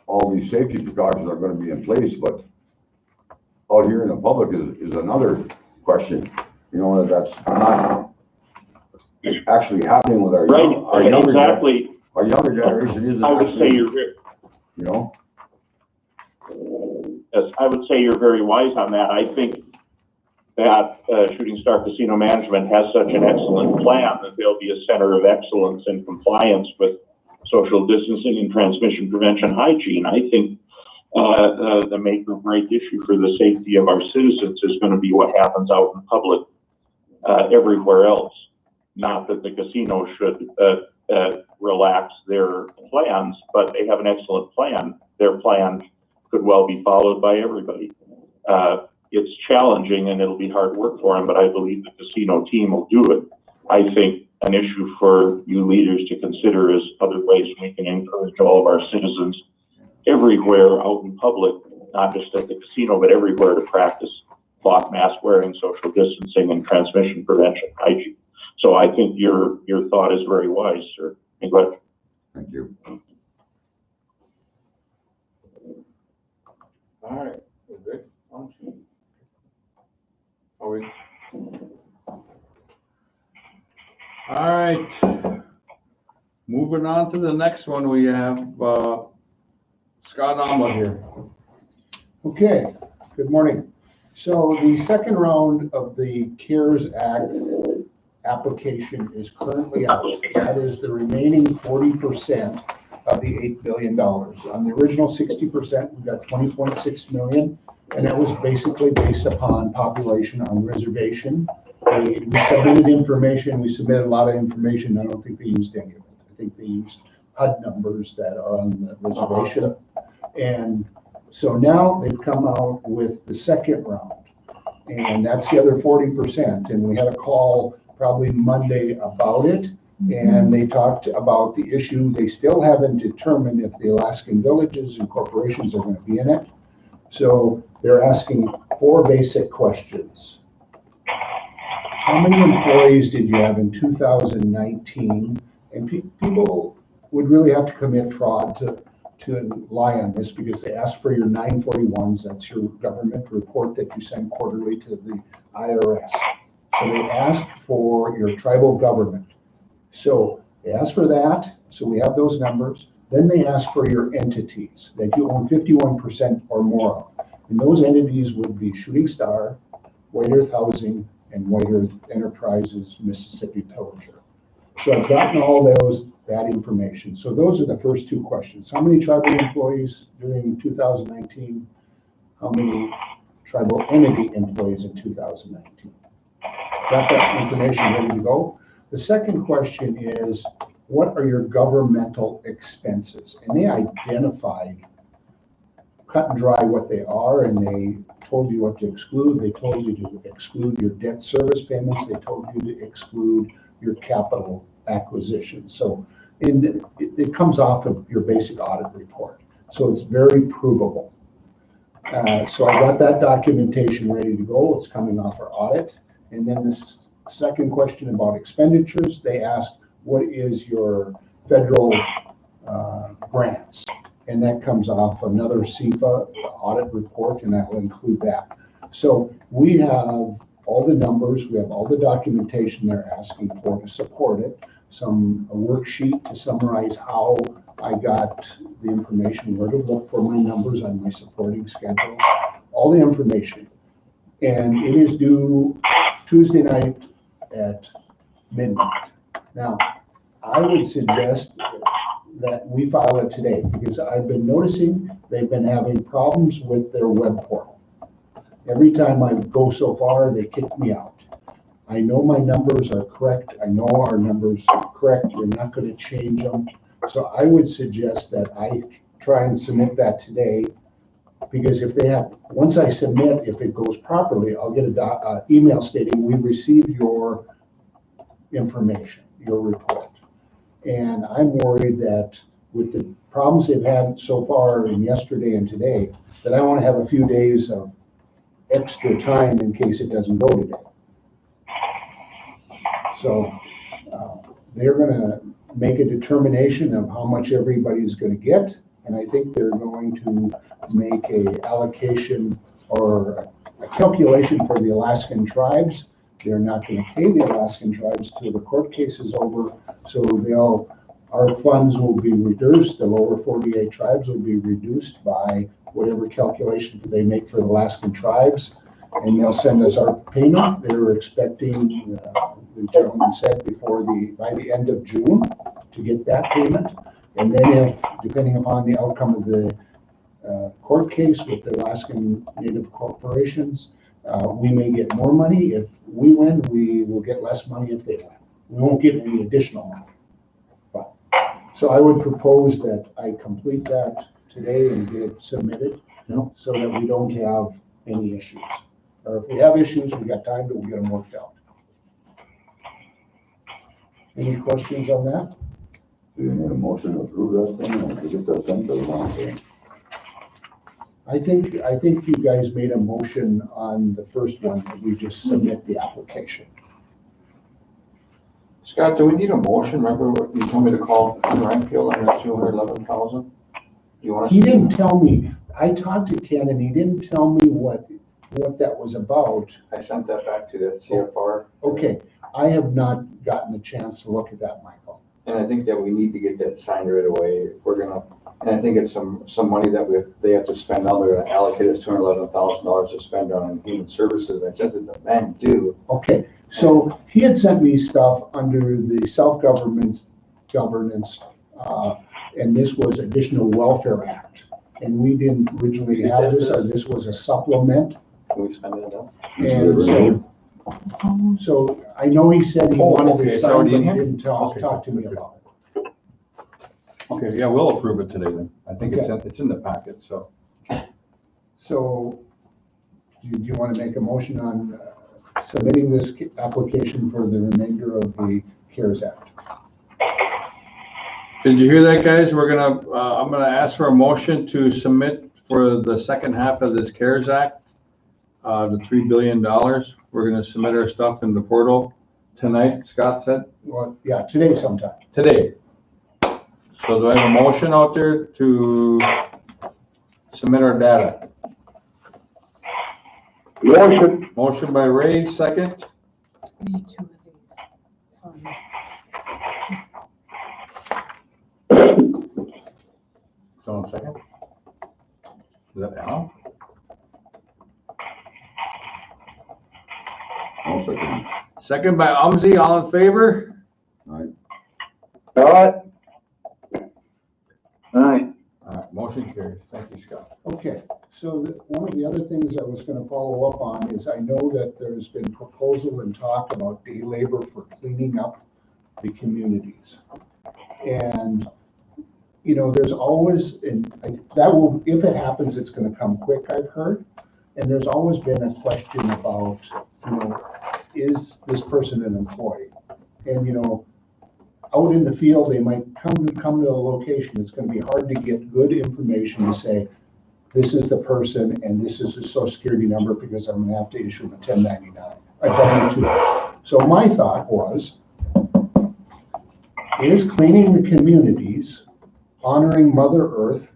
all these safety precautions are going to be in place, but out here in the public is another question. You know, that's not actually happening with our younger generation isn't. I would say you know. Yes, I would say you're very wise on that. I think that Shooting Star Casino Management has such an excellent plan that they'll be a center of excellence in compliance with social distancing and transmission prevention hygiene. I think the make or break issue for the safety of our citizens is going to be what happens out in public everywhere else. Not that the casino should relax their plans, but they have an excellent plan. Their plan could well be followed by everybody. It's challenging and it'll be hard work for them, but I believe the casino team will do it. I think an issue for you leaders to consider is other ways we can encourage all of our citizens everywhere out in public, not just at the casino, but everywhere to practice cloth mask wearing, social distancing, and transmission prevention hygiene. So I think your thought is very wise, sir. Thank you. All right, we're good. Are we? All right. Moving on to the next one, we have Scott Alma here. Okay, good morning. So the second round of the CARES Act application is currently out. That is the remaining 40% of the $8 billion. On the original 60%, we got 20.6 million, and that was basically based upon population on reservation. We submitted information, we submitted a lot of information. I don't think they used any of it. I think they used HUD numbers that are on the reservation. And so now they've come out with the second round, and that's the other 40%. And we had a call probably Monday about it, and they talked about the issue. They still haven't determined if the Alaskan villages and corporations are going to be in it. So they're asking 4 basic questions. How many employees did you have in 2019? And people would really have to commit fraud to lie on this, because they ask for your 941s. That's your government report that you send quarterly to the IRS. So they ask for your tribal government. So they ask for that. So we have those numbers. Then they ask for your entities that you own 51% or more of. And those entities would be Shooting Star, White Earth Housing, and White Earth Enterprises Mississippi Pillager. So I've gotten all that information. So those are the first 2 questions. How many tribal employees during 2019? How many tribal entity employees in 2019? Got that information ready to go. The second question is, what are your governmental expenses? And they identified cut and dry what they are, and they told you what to exclude. They told you to exclude your debt service payments. They told you to exclude your capital acquisition. So it comes off of your basic audit report. So it's very provable. So I got that documentation ready to go. It's coming off our audit. And then this second question about expenditures, they asked, what is your federal grants? And that comes off another CFA audit report, and that will include that. So we have all the numbers, we have all the documentation they're asking for to support it, a worksheet to summarize how I got the information, where to look for my numbers on my supporting schedules, all the information. And it is due Tuesday night at midnight. Now, I would suggest that we file it today, because I've been noticing they've been having problems with their web portal. Every time I go so far, they kick me out. I know my numbers are correct. I know our numbers are correct. You're not going to change them. So I would suggest that I try and submit that today, because if they have, once I submit, if it goes properly, I'll get an email stating we received your information, your report. And I'm worried that with the problems they've had so far and yesterday and today, that I want to have a few days of extra time in case it doesn't go today. So they're going to make a determination of how much everybody's going to get. And I think they're going to make a allocation or a calculation for the Alaskan tribes. They're not going to pay the Alaskan tribes till the court case is over. So our funds will be reduced. The lower 48 tribes will be reduced by whatever calculation they make for the Alaskan tribes. And they'll send us our payment. They were expecting, the gentleman said, by the end of June to get that payment. And then if, depending upon the outcome of the court case with the Alaskan Native corporations, we may get more money. If we win, we will get less money if they win. We won't get any additional money. But, so I would propose that I complete that today and get it submitted, so that we don't have any issues. Or if we have issues, we got time, but we get them worked out. Any questions on that? Do you need a motion to approve that thing, or to get that done to the wrong thing? I think you guys made a motion on the first one, that we just submit the application. Scott, do we need a motion? Remember what you told me to call Renfield on that 211,000? You want us He to? didn't tell me. I talked to Ken and he didn't tell me what that was about. I sent that back to the CFR. Okay, I have not gotten a chance to look at that, Michael. And I think that we need to get that signed right away. If we're gonna, and I think it's some money that they have to spend now. They're gonna allocate us $211,000 to spend on human services. I said to the men, do. Okay, so he had sent me stuff under the self-governance, and this was Additional Welfare Act. And we didn't originally have this, or this was a supplement. Can we spend it now? And so I know he said he wanted to sign, but he didn't talk to me about it. Okay, yeah, we'll approve it today then. I think it's in the packet, so. So do you want to make a motion on submitting this application for the remainder of the CARES Act? Did you hear that, guys? We're gonna, I'm gonna ask for a motion to submit for the second half of this CARES Act, the $3 billion. We're gonna submit our stuff in the portal tonight, Scott said? Well, yeah, today sometime. Today. So do I have a motion out there to submit our data? Motion. Motion by Ray, second. Need two of these. Sorry. Someone second? Is that Al? I'll second. Second by Umzi, all in favor? Aye. Aye. Motion carries. Thank you, Scott. Okay, so one of the other things I was going to follow up on is I know that there's been proposal and talk about day labor for cleaning up the communities. And, you know, there's always, that will, if it happens, it's going to come quick, I've heard. And there's always been a question about, you know, is this person an employee? And, you know, out in the field, they might come to a location. It's going to be hard to get good information to say, this is the person and this is his social security number, because I'm going to have to issue him a 1099, a W-2. So my thought was, is cleaning the communities, honoring Mother Earth,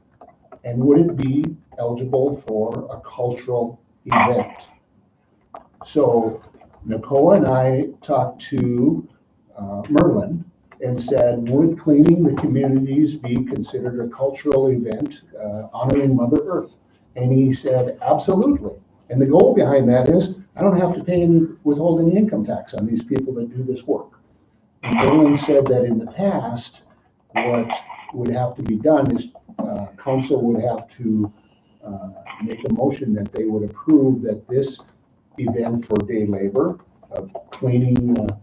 and would it be eligible for a cultural event? So Nicole and I talked to Merlin and said, would cleaning the communities be considered a cultural event honoring Mother Earth? And he said, absolutely. And the goal behind that is, I don't have to pay any, withhold any income tax on these people that do this work. And Berlin said that in the past, what would have to be done is, council would have to, make a motion that they would approve that this event for day labor of cleaning the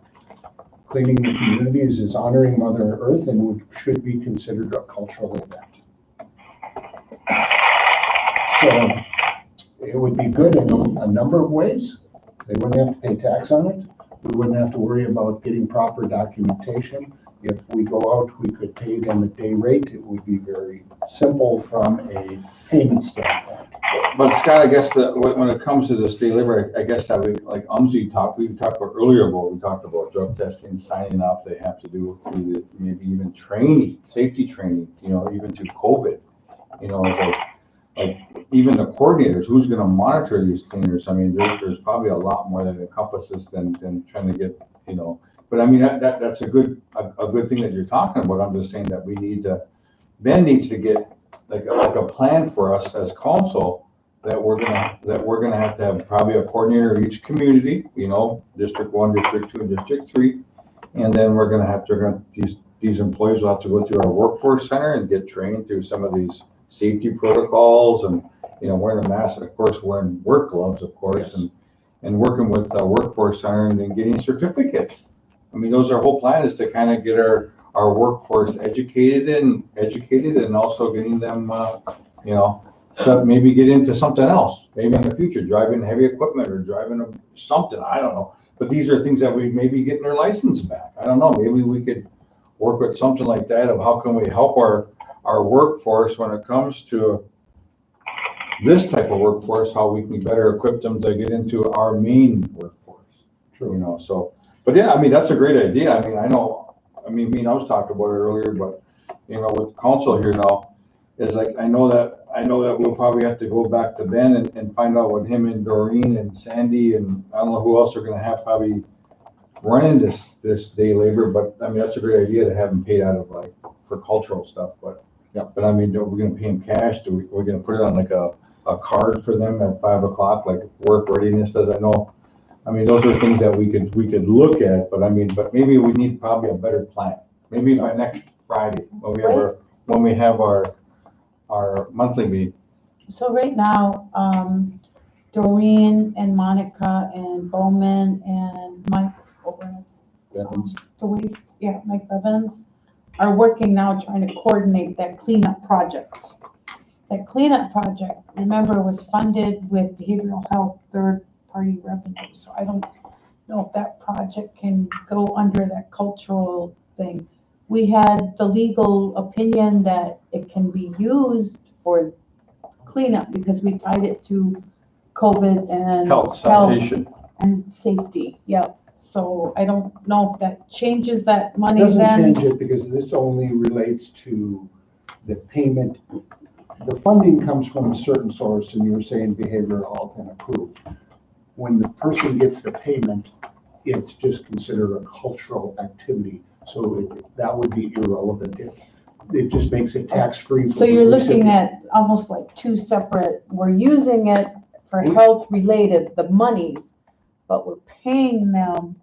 communities is honoring Mother Earth and should be considered a cultural event. So it would be good in a number of ways. They wouldn't have to pay tax on it. We wouldn't have to worry about getting proper documentation. If we go out, we could pay them a day rate. It would be very simple from a payment standpoint. But Scott, I guess when it comes to this day labor, I guess that we talked about earlier about, we talked about drug testing, signing up, they have to do through maybe even training, safety training, even through COVID. It's like even the coordinators, who's gonna monitor these cleaners? I mean, there's probably a lot more that encompasses than trying to get, but I mean, that's a good thing that you're talking about. I'm just saying that we need to, Ben needs to get like a plan for us as council that we're gonna have to have probably a coordinator in each community, District 1, District 2, and District 3. And then these employees will have to go through our workforce center and get trained through some of these safety protocols and, wearing a mask, and of course, wearing work gloves, of course, yes. and working with the workforce center and then getting certificates. I mean, our whole plan is to kind of get our workforce educated and also getting them, so maybe get into something else, maybe in the future, driving heavy equipment or driving something, I don't know. But these are things that we maybe getting their license back. I don't know, maybe we could work with something like that of how can we help our workforce when it comes to this type of workforce, how we can better equip them to get into our main workforce. True. So, but yeah, I mean, that's a great idea. I mean, I was talking about it earlier, but, with council here now, is like, I know that we'll probably have to go back to Ben and find out what him and Doreen and Sandy and I don't know who else are gonna have probably running this day labor, but I mean, that's a great idea to have them paid out of like for cultural stuff, but yeah, but I mean, we're gonna pay them cash, we're gonna put it on like a card for them at 5 o'clock, like work readiness does, I know. I mean, those are things that we could look at, but I mean, but maybe we need probably a better plan. Maybe by next Friday, when we have our monthly meeting. So right now, Doreen and Monica and Bowman and Mike over Mike Bevins are working now trying to coordinate that cleanup project. That cleanup project, remember, was funded with behavioral health third-party revenue. So I don't know if that project can go under that cultural thing. We had the legal opinion that it can be used for cleanup because we tied it to COVID and health sanitation and safety. Yeah. So I don't know if that changes that money. It doesn't then. change it because this only relates to the payment. The funding comes from a certain source, and you were saying behavioral health and approved. When the person gets the payment, it's just considered a cultural activity. So that would be irrelevant. It just makes it tax-free. So you're looking at almost like two separate, we're using it for health related, the monies, but we're paying them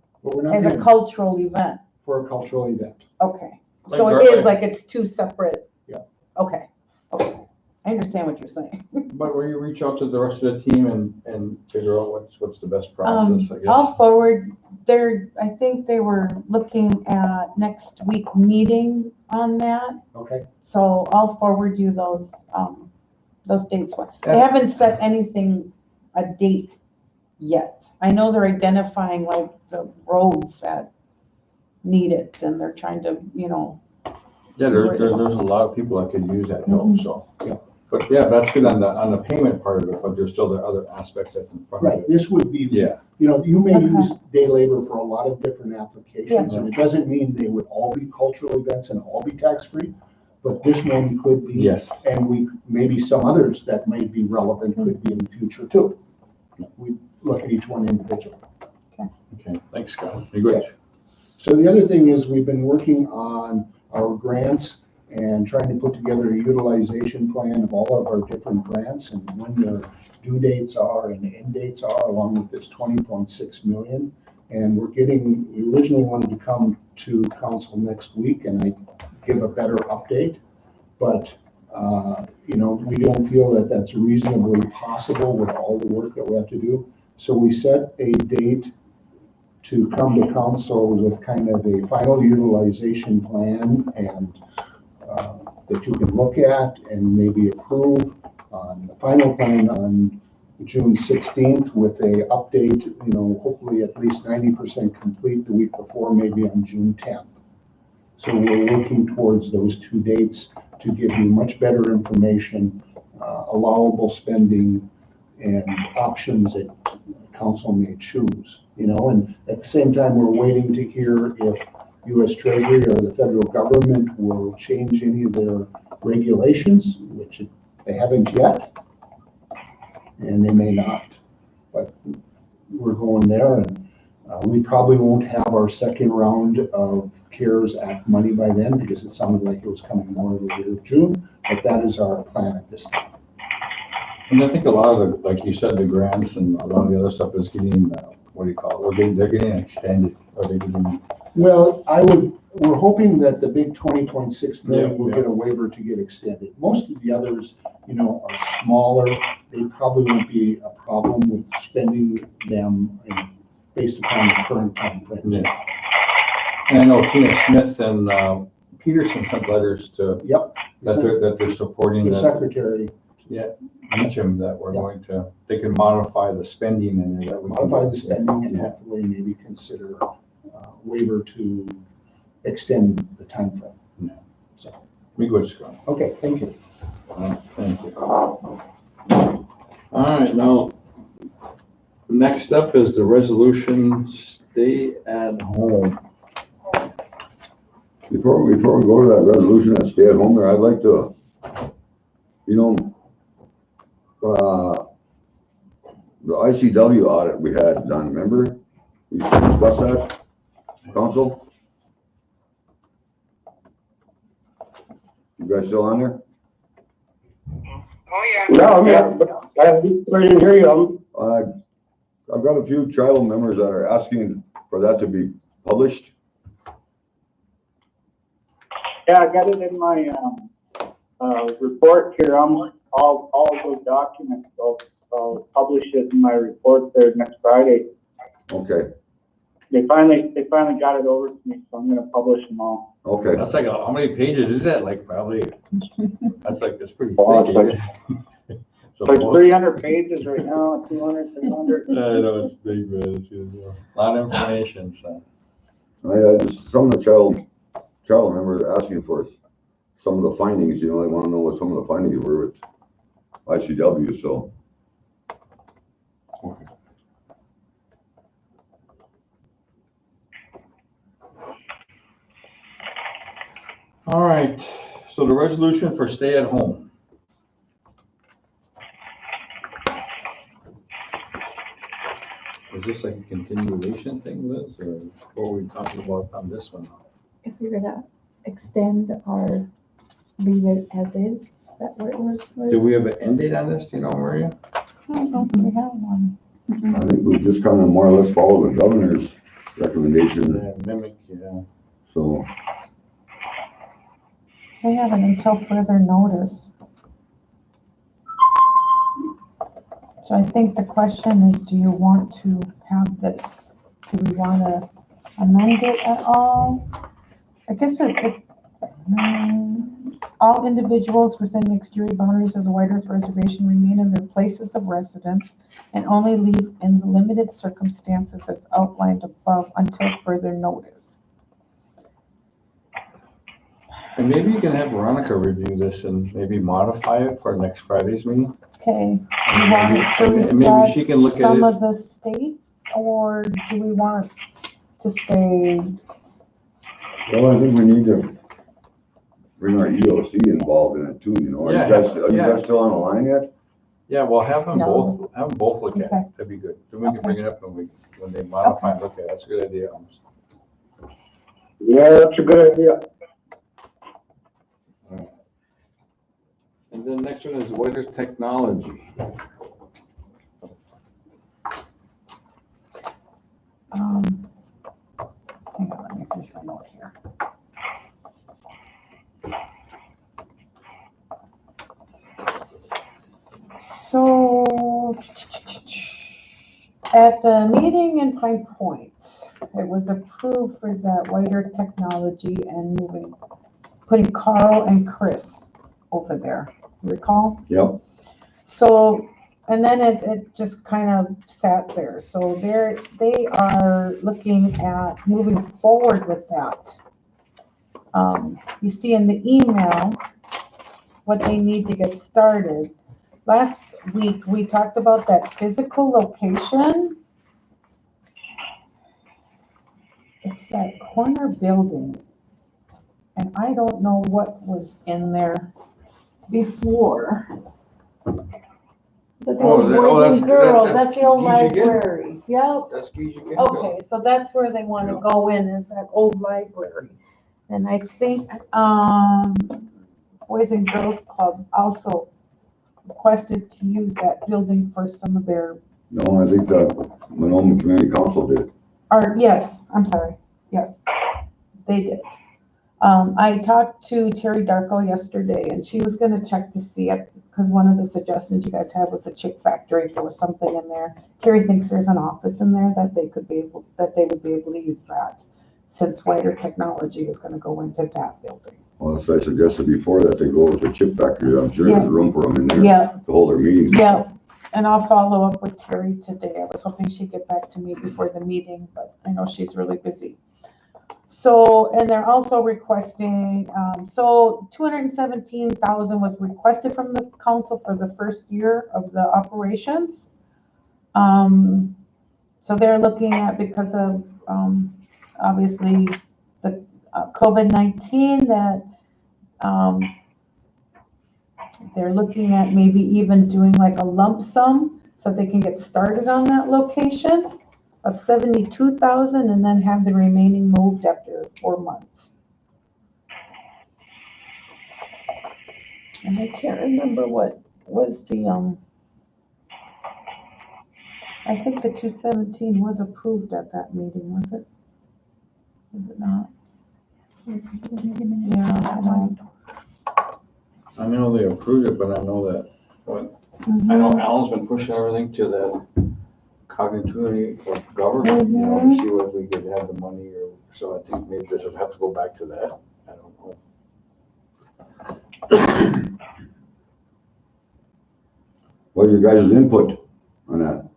as a cultural event. For a cultural event. Okay. So it is like it's two separate. Yeah. Okay. I understand what you're saying. But will you reach out to the rest of the team and figure out what's the best process, I guess? I'll forward I think they were looking at next week meeting on that. Okay. So I'll forward you those dates. They haven't set a date yet. I know they're identifying like the roads that need it and they're trying to, Yeah, there's a lot of people that could use that help, so, yeah. But yeah, that's good on the payment part of it, but there's still the other aspects that's in front of it. Right, this would be, you may use day labor for a lot of different applications, and it doesn't mean they would all be cultural events and all be tax-free, but this one could be. Yes. And maybe some others that may be relevant could be in the future too. We look at each one individually. Okay, thanks, Scott. You're good. So the other thing is we've been working on our grants and trying to put together a utilization plan of all of our different grants and when their due dates are and end dates are, along with this 20.6 million And we originally wanted to come to council next week and I give a better update. But, we don't feel that that's reasonably possible with all the work that we have to do. So we set a date to come to council with kind of a final utilization plan and that you can look at and maybe approve on the final plan on June 16th with a update, hopefully at least 90% complete the week before, maybe on June 10th. So we're working towards those two dates to give you much better information, allowable spending, and options that council may choose, and at the same time, we're waiting to hear if U.S. Treasury or the federal government will change any of their regulations, which they haven't yet, and they may not, but we're going there, and we probably won't have our second round of CARES Act money by then, because it sounded like it was coming more later June, but that is our plan at this time. And I think a lot of the, like you said, the grants and a lot of the other stuff is getting, they're getting extended, or they're getting. Well, we're hoping that the big 20.6 million will get a waiver to get extended. Most of the others, are smaller. They probably won't be a problem with spending them based upon the current time frame. Yeah. And I know Tina Smith and Peterson sent letters to. Yep. That they're supporting. The secretary. Yeah, mention that we're going to, they can modify the spending and that we can. Modify the spending and hopefully maybe consider waiver to extend the time frame. Yeah. So, we go, Scott. Okay, thank you. Thank you. All right, now, next up is the resolution, stay at home. Before we go to that resolution and stay at home there, I'd like to, the ICW audit we had done, remember? We discussed that, council? You guys still on there? Oh, yeah. Yeah, I didn't hear you. I've got a few tribal members that are asking for that to be published. Yeah, I got it in my, report here. All of those documents, I'll publish it in my report there next Friday. Okay, They finally got it over to me, so I'm gonna publish them all. okay. That's like, how many pages is that? Like probably, that's pretty Oh, thick. It's like 300 pages right now, 200, 300. I know, it's big, man. It's a lot of information, so. I just, some of the child members are asking for some of the findings, they want to know what some of the findings were with ICW, so. Okay. All right, so the resolution for stay at home. Is this like a continuation thing, Liz, or what were we talking about on this one? If you're gonna extend or leave it as is that what it was? Do we have an end date on this, do you know, Maria? I don't know if we have one. I think we just kind of more or less follow the governor's recommendation, Yeah, mimic, yeah. so. They have it until further notice. So I think the question is, do you want to have this? Do we want to amend it at all? I guess all individuals within the exterior boundaries of the White Earth Reservation remain in their places of residence and only leave in the limited circumstances as outlined above until further notice. And maybe you can have Veronica review this and maybe modify it for next Friday's meeting. Okay. Do we want to And maybe she can look at some it. of the state, or do we want to stay? Well, I think we need to bring our EOC involved in it too, Are Yeah, you guys still on the line yet? Yeah, well, have them No. both look at it. Okay. That'd be good. Then we can bring it up when they modify and look at it. That's a good idea. Yeah, that's a good idea. And then next one is what is technology? So, at the meeting in Pine Point, it was approved for that wider technology and putting Carl and Chris over there, recall? Yep. So, and then it just kind of sat there. So they are looking at moving forward with that. You see in the email what they need to get started. Last week, we talked about that physical location. It's that corner building. And I don't know what was in there before. The old boys and girls, that's the old library. Yep. That's Gijigan. Okay, so that's where they want to go in, is that old library. And I think, Boys and Girls Club also requested to use that building for some of their, No, I think the Monoma Community Council did. or yes, I'm sorry, yes, they did. I talked to Terry Darko yesterday and she was gonna check to see it, because one of the suggestions you guys had was the chick factory, if there was something in there. Terry thinks there's an office in there that they would be able to use that, since wider technology is gonna go into that building. Well, as I suggested before, that they go to the chip factory. I'm sure there's room for them in there Yeah, to hold their meetings. yeah, and I'll follow up with Terry today. I was hoping she'd get back to me before the meeting, but I know she's really busy. So, and they're also requesting, so 217,000 was requested from the council for the first year of the operations. So they're looking at, because of, obviously the COVID-19, that, they're looking at maybe even doing like a lump sum so they can get started on that location of 72,000 and then have the remaining moved after 4 months. And I can't remember what was the, I think the 217 was approved at that meeting, was it? Was it not? Yeah, I know. I know they approved it, but I know that, Mhm. I know Alan's been pushing everything to that cognitivity of government, you know, to see whether we could have the money, or, so I think maybe this will have to go back to that. I don't know. What are your guys' input on that?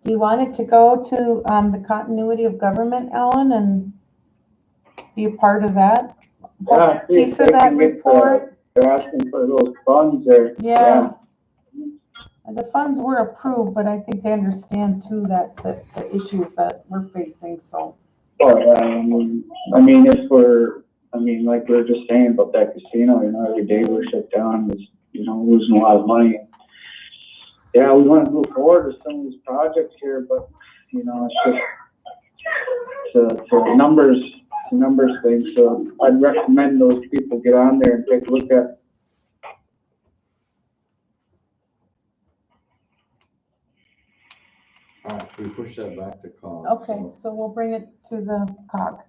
Do you want it to go to the continuity of government, Alan, and be a part of that? Yeah, Piece of that report? They're asking for those funds there. Yeah. And the funds were approved, but I think they understand too that the issues that we're facing, so. Oh, yeah, I mean, if we're, like we were just saying about that casino, you know, every day we're shut down, it's, you know, losing a lot of money. Yeah, we want to move forward with some of these projects here, but, you know, it's just, it's a numbers thing, so I'd recommend those people get on there and take a look at. All right, we push that back to COG. Okay, so we'll bring it to the COG.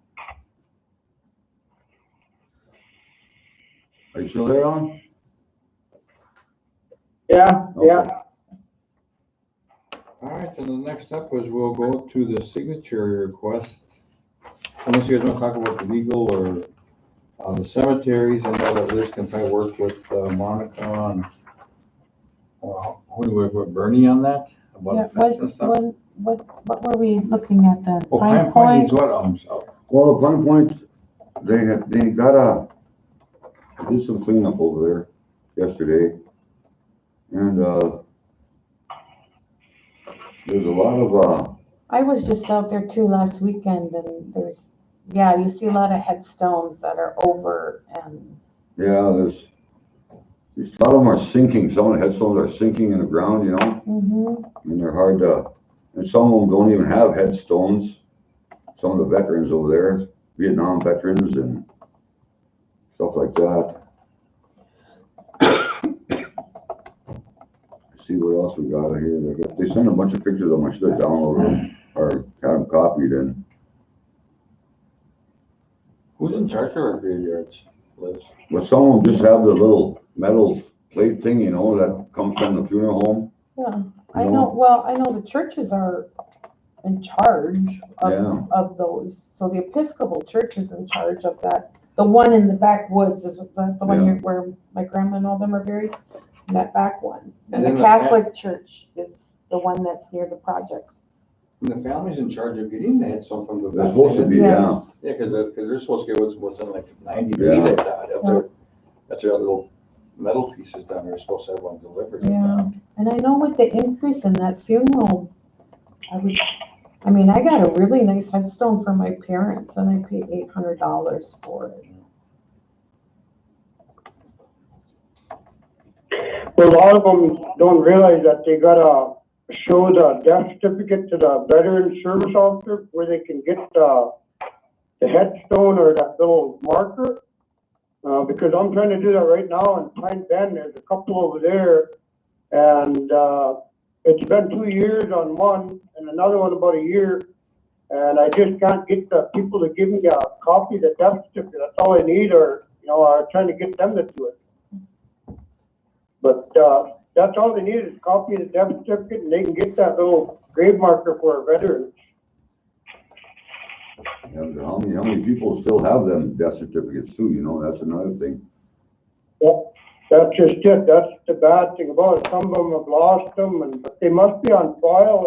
Are you still there, Alan? Yeah, yeah. All right, and the next step is we'll go to the signature request. Unless you guys want to talk about the legal or the cemeteries, and know that Liz can probably work with Monica and, who do we work with, Bernie on that? About Yeah, the fence and stuff? what were we looking at then? Oh, Pine Point needs what, Well, the Pine Point, they gotta do some cleanup over there yesterday. And, there's a lot of, I was just out there too last weekend, and there's, yeah, you see a lot of headstones that are over, and yeah, there's a lot of them are sinking. Some of the headstones are sinking in the ground, you know, and they're hard to, and some of them don't even have headstones. Some of the veterans over there, Vietnam veterans and stuff like that. See what else we got here. They sent a bunch of pictures of them. I should have downloaded them or had them copied in. Who's in charge of our graveyards, Liz? But some of them just have the little metal plate thing, you know, that comes from the funeral home. Yeah, I know, well, I know the churches are in charge of those. So the Episcopal Church is in charge of that. The one in the backwoods is the one where my grandma and all them are buried, in that back one. And the Catholic Church is the one that's near the projects. And the family's in charge of getting the headstone from the. They're supposed to be, yeah. Yeah, cause they're supposed to get what's in like 90 days like that. That's their little metal pieces down there, supposed to have one delivered. Yeah, and I know with the increase in that funeral, I mean, I got a really nice headstone for my parents and I paid $800 for it. Well, a lot of them don't realize that they gotta show the death certificate to the veteran service officer where they can get the headstone or that little marker. Because I'm trying to do that right now in Pine Bend. There's a couple over there, and it's been 2 years on one and another one about a year, and I just can't get the people to give me a copy of the death certificate. That's all I need, or I'm trying to get them to do it. But that's all they need is a copy of the death certificate, and they can get that little grave marker for a veteran. And how many people still have them death certificates too, that's another thing. Yeah, that's just it. That's the bad thing about it. Some of them have lost them, but they must be on file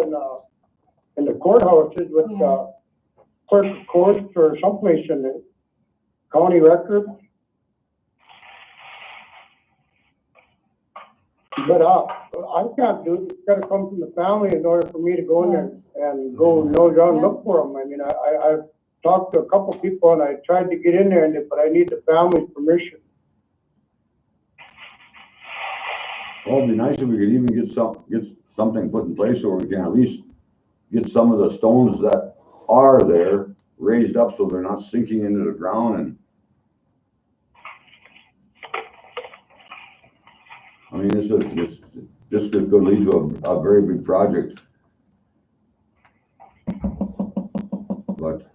in the courthouses with clerk of courts or someplace in the county record. But I can't do it. It's got to come from the family in order for me to go in there and go nose down and look for them. I mean, I've talked to a couple people and I tried to get in there, but I need the family's permission. Well, it'd be nice if we could even get something put in place so we can at least get some of the stones that are there raised up so they're not sinking into the ground. And I mean, this could lead to a very big project. But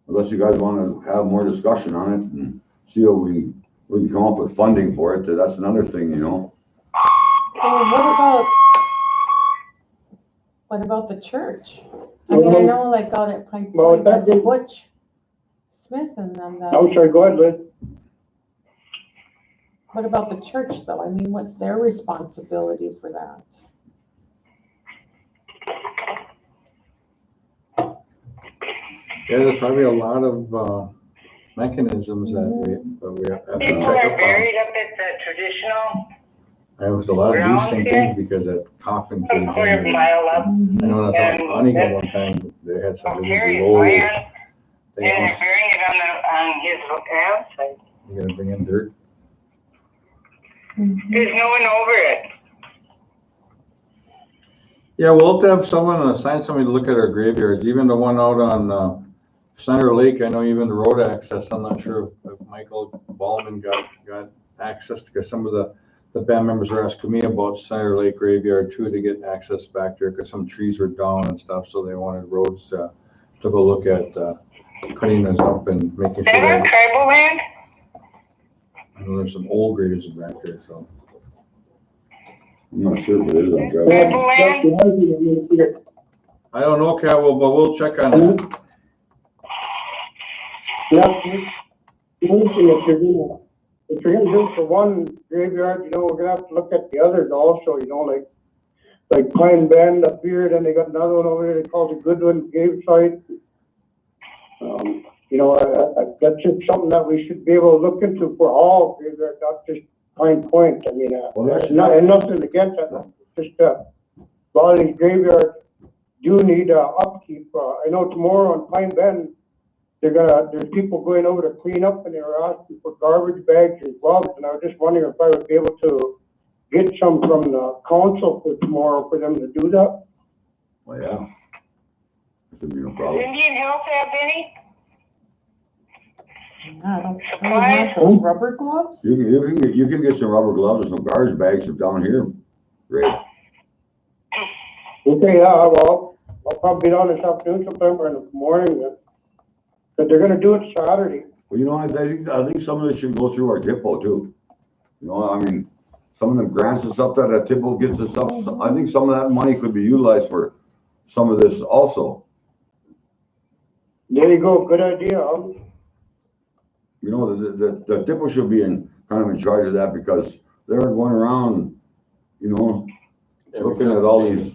unless you guys want to have more discussion on it and see how we can come up with funding for it, that's another thing, Well, what about the church? I mean, I know like out at Pine Point, that's Butch Smith and them. I'm sorry, go ahead, Liz. What about the church though? I mean, what's their responsibility for that? Yeah, there's probably a lot of mechanisms that we have to People check are up buried up at the traditional. There was a lot of loose sinking because that coffin came A quarter in. mile up. I know that's on Oniga one time, they had some really low. And they're burying it on his outside. You're gonna bring in dirt? There's no one over it. Yeah, we'll have to have someone, assign somebody to look at our graveyards, even the one out on Center Lake. I know even the road access, I'm not sure if Michael Ballman got access, because some of the band members are asking me about Center Lake Graveyard too, to get access back there, because some trees were down and stuff, so they wanted roads to go look at cutting those up and making sure Is that tribal land? I know there's some old graves back there, so. I'm not sure if it is on Tribal land? I don't know, Cat, but we'll check on that. Yeah, the only thing, if you're gonna do it for one graveyard, we're gonna have to look at the others also, like Pine Bend up here, then they got another one over there they call the Goodwin Grave Site. That's just something that we should be able to look into for all graveyards, not just Pine Point. I mean, and nothing against that, just a lot of these graveyards do need upkeep. I know tomorrow on Pine Bend, there's people going over to clean up, and they were asking for garbage bags and gloves, and I was just wondering if I would be able to get some from the council for tomorrow for them to do that. Well, yeah. Should be no Does problem. Indian Health have any? I don't have those rubber gloves. You can get some rubber gloves and some garbage bags from down here. Great. Okay, yeah, well, I'll probably be down this afternoon sometime or in the morning then. But they're gonna do it Saturday. Well, I think some of this should go through our depot too. I mean, some of the grants and stuff that Tipple gets and stuff, I think some of that money could be utilized for some of this also. There you go, good idea. You know, the Tipple should be kind of in charge of that because they're going around, you know, looking at all these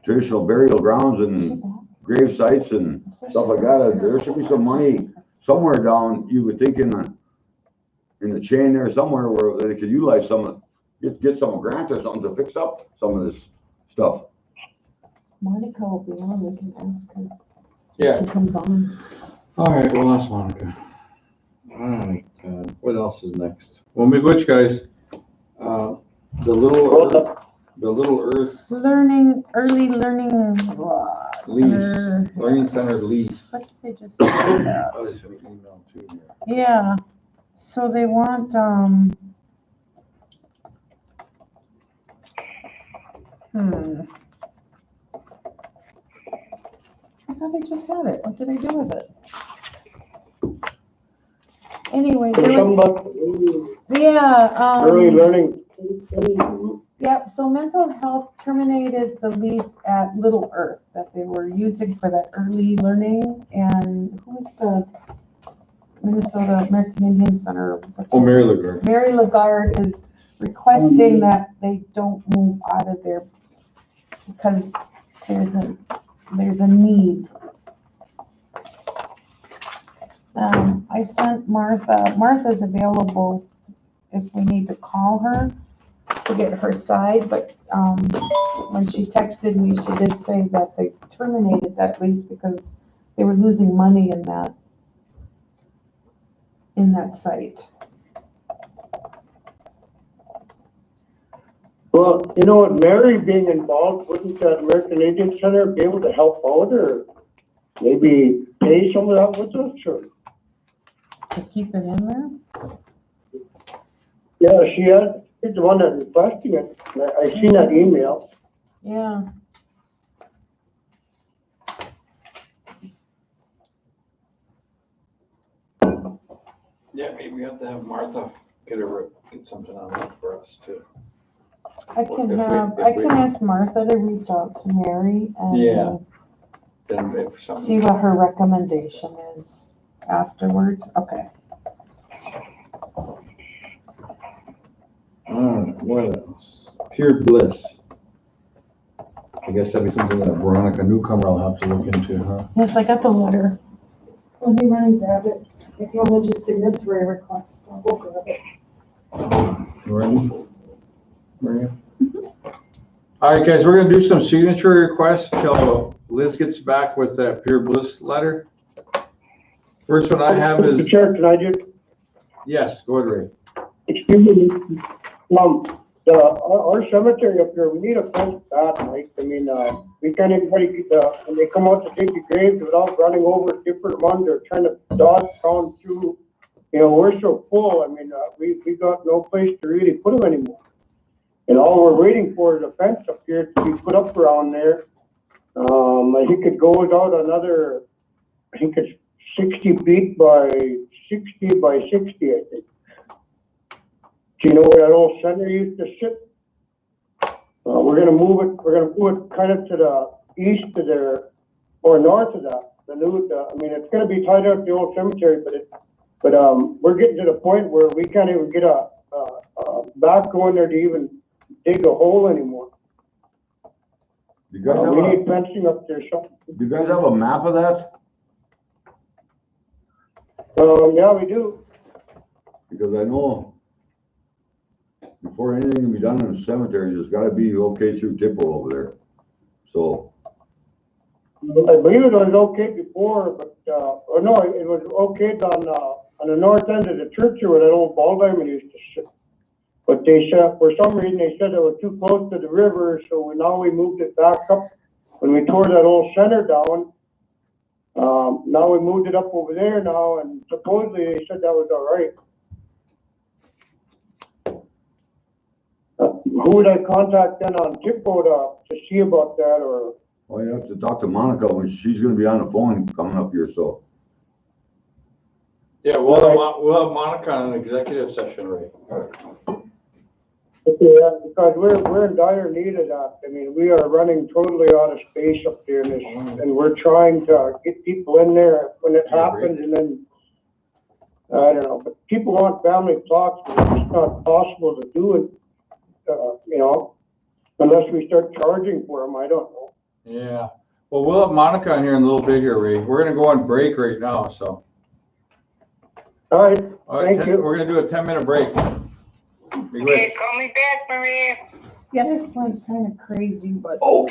traditional burial grounds and grave sites and stuff like that. There should be some money somewhere down, you would think in the chain there somewhere where they could utilize get some grant or something to fix up some of this stuff. Monica will be on, we can ask her. Yeah. She comes on. All right, we'll ask Monica. All right, what else is next? When we which guys? The Little Earth Early learning center. Learning Center lease. What did they just say about? Oh, they sent an email too. Yeah, so they want, I thought I just had it. What did I do with it? Anyway, there was, yeah, Early learning. Yep, so mental health terminated the lease at Little Earth that they were using for that early learning, and who's the Minnesota American Indian Center? Mary Lagarde. Mary Lagarde is requesting that they don't move out of there because there's a need. I sent Martha's available if we need to call her to get her side, but when she texted me, she did say that they terminated that lease because they were losing money in that site. Well, you know what, Mary being involved, wouldn't that American Indian Center be able to help out or maybe pay some of that with us or? To keep it in there? Yeah, she's the one that requested it. I seen that email. Yeah. Yeah, maybe we have to have Martha get something on that for us too. I can ask Martha to reach out to Mary and see what her recommendation is afterwards. Okay. What else? Pure Bliss. I guess that'd be something that Veronica Newcomer will have to look into, huh? Yes, I got the letter. Let me run and grab it. If you want to just signatory request, I'll go grab it. Ready? Maria? All right, guys, we're gonna do some signature requests till Liz gets back with that Pure Bliss letter. First one I have is. Mr. Chair, can I just? Yes, go ahead, Ray. Excuse me. Our cemetery up here, we need a fence bad, right? I mean, we can't anybody, when they come out to dig the graves without running over different ones or trying to dodge down through, you know, we're so full. I mean, we got no place to really put them anymore. And all we're waiting for is a fence up here to be put up around there. I think it goes out another, I think it's 60 feet by 60 by 60, I think. Do you know where that old center used to sit? We're gonna move it kind of to the east of there, or north of that. I mean, it's gonna be tied up the old cemetery, but we're getting to the point where we can't even get a backhoe in there to even dig a hole anymore. You guys we need fencing up there. So. Do you guys have a map of that? Yeah, we do. Because I know before anything can be done in the cemetery, there's gotta be okay through Tipple over there. So. I believe it was okay before, but, or no, it was okay on the north end of the church where that old ball diamond used to sit. But they said, for some reason, they said it was too close to the river, so now we moved it back up. When we tore that old center down, now we moved it up over there now, and supposedly they said that was all right. Who would I contact then on Tippo to see about that, or? Well, you have to talk to Monica when she's gonna be on the phone coming up here, so. Yeah, we'll have Monica on an executive session, Ray. Yeah, because we're in dire need of that. I mean, we are running totally out of space up there, and we're trying to get people in there when it happens, and then, I don't know, but people want family plots, but it's just not possible to do it, you know, unless we start charging for them, I don't know. Yeah. Well, we'll have Monica on here in a little bit here, Ray. We're gonna go on break right now, so. All right, All right, thank you. We're gonna do a 10-minute break. Be Okay, great. call me back, Maria. Yeah, this went kind of crazy, but.